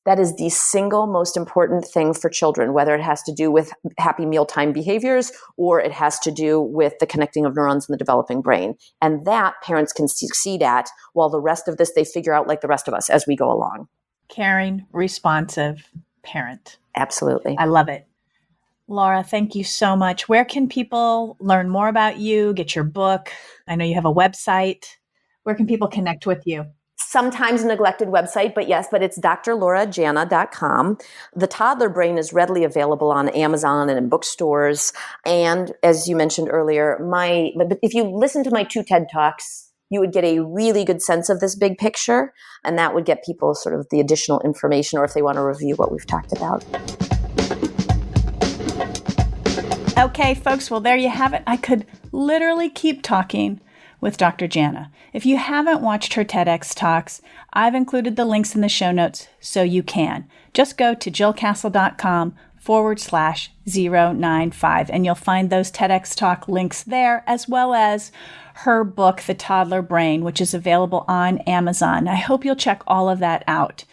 that is the single most important thing for children, whether it has to do with happy mealtime behaviors or it has to do with the connecting of neurons in the developing brain. And that parents can succeed at, while the rest of this they figure out like the rest of us as we go along. Caring, responsive parent. Absolutely. I love it. Laura, thank you so much. Where can people learn more about you, get your book? I know you have a website. Where can people connect with you? sometimes a neglected website, but yes, but it's drlaurajana.com. The Toddler Brain is readily available on Amazon and in bookstores. And as you mentioned earlier, if you listen to my 2 TED Talks, you would get a really good sense of this big picture, and that would get people sort of the additional information, or if they want to review what we've talked about. Okay, folks, well, there you have it. I could literally keep talking with Dr. Jana. If you haven't watched her TEDx Talks, I've included the links in the show notes so you can. Just go to jillcastle.com/095 and you'll find those TEDx Talk links there, as well as her book, The Toddler Brain, which is available on Amazon. I hope you'll check all of that out.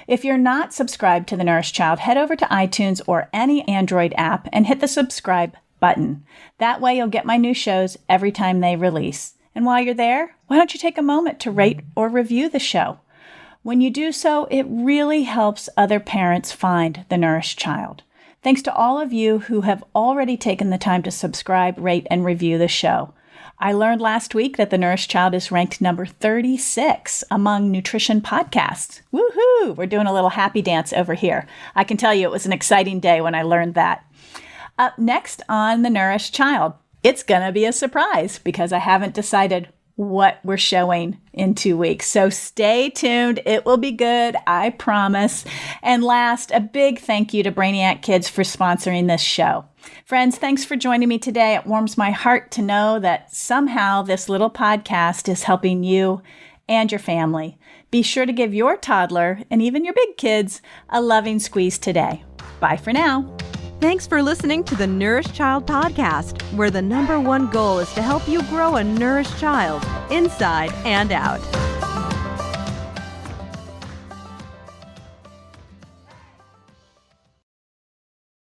If you're not subscribed to The Nourished Child, head over to iTunes or any Android app and hit the subscribe button. That way you'll get my new shows every time they release. And while you're there, why don't you take a moment to rate or review the show? When you do so, it really helps other parents find The Nourished Child. Thanks to all of you who have already taken the time to subscribe, rate, and review the show. I learned last week that The Nourished Child is ranked number 36 among nutrition podcasts. Woohoo! We're doing a little happy dance over here. I can tell you it was an exciting day when I learned that. Up next on The Nourished Child, it's going to be a surprise because I haven't decided what we're showing in 2 weeks. So stay tuned. It will be good. I promise. And last, a big thank you to Brainiac Kids for sponsoring this show. Friends, thanks for joining me today. It warms my heart to know that somehow this little podcast is helping you and your family. Be sure to give your toddler and even your big kids a loving squeeze today. Bye for now. Thanks for listening to the Nourished Child podcast, where the #1 goal is to help you grow a nourished child inside and out.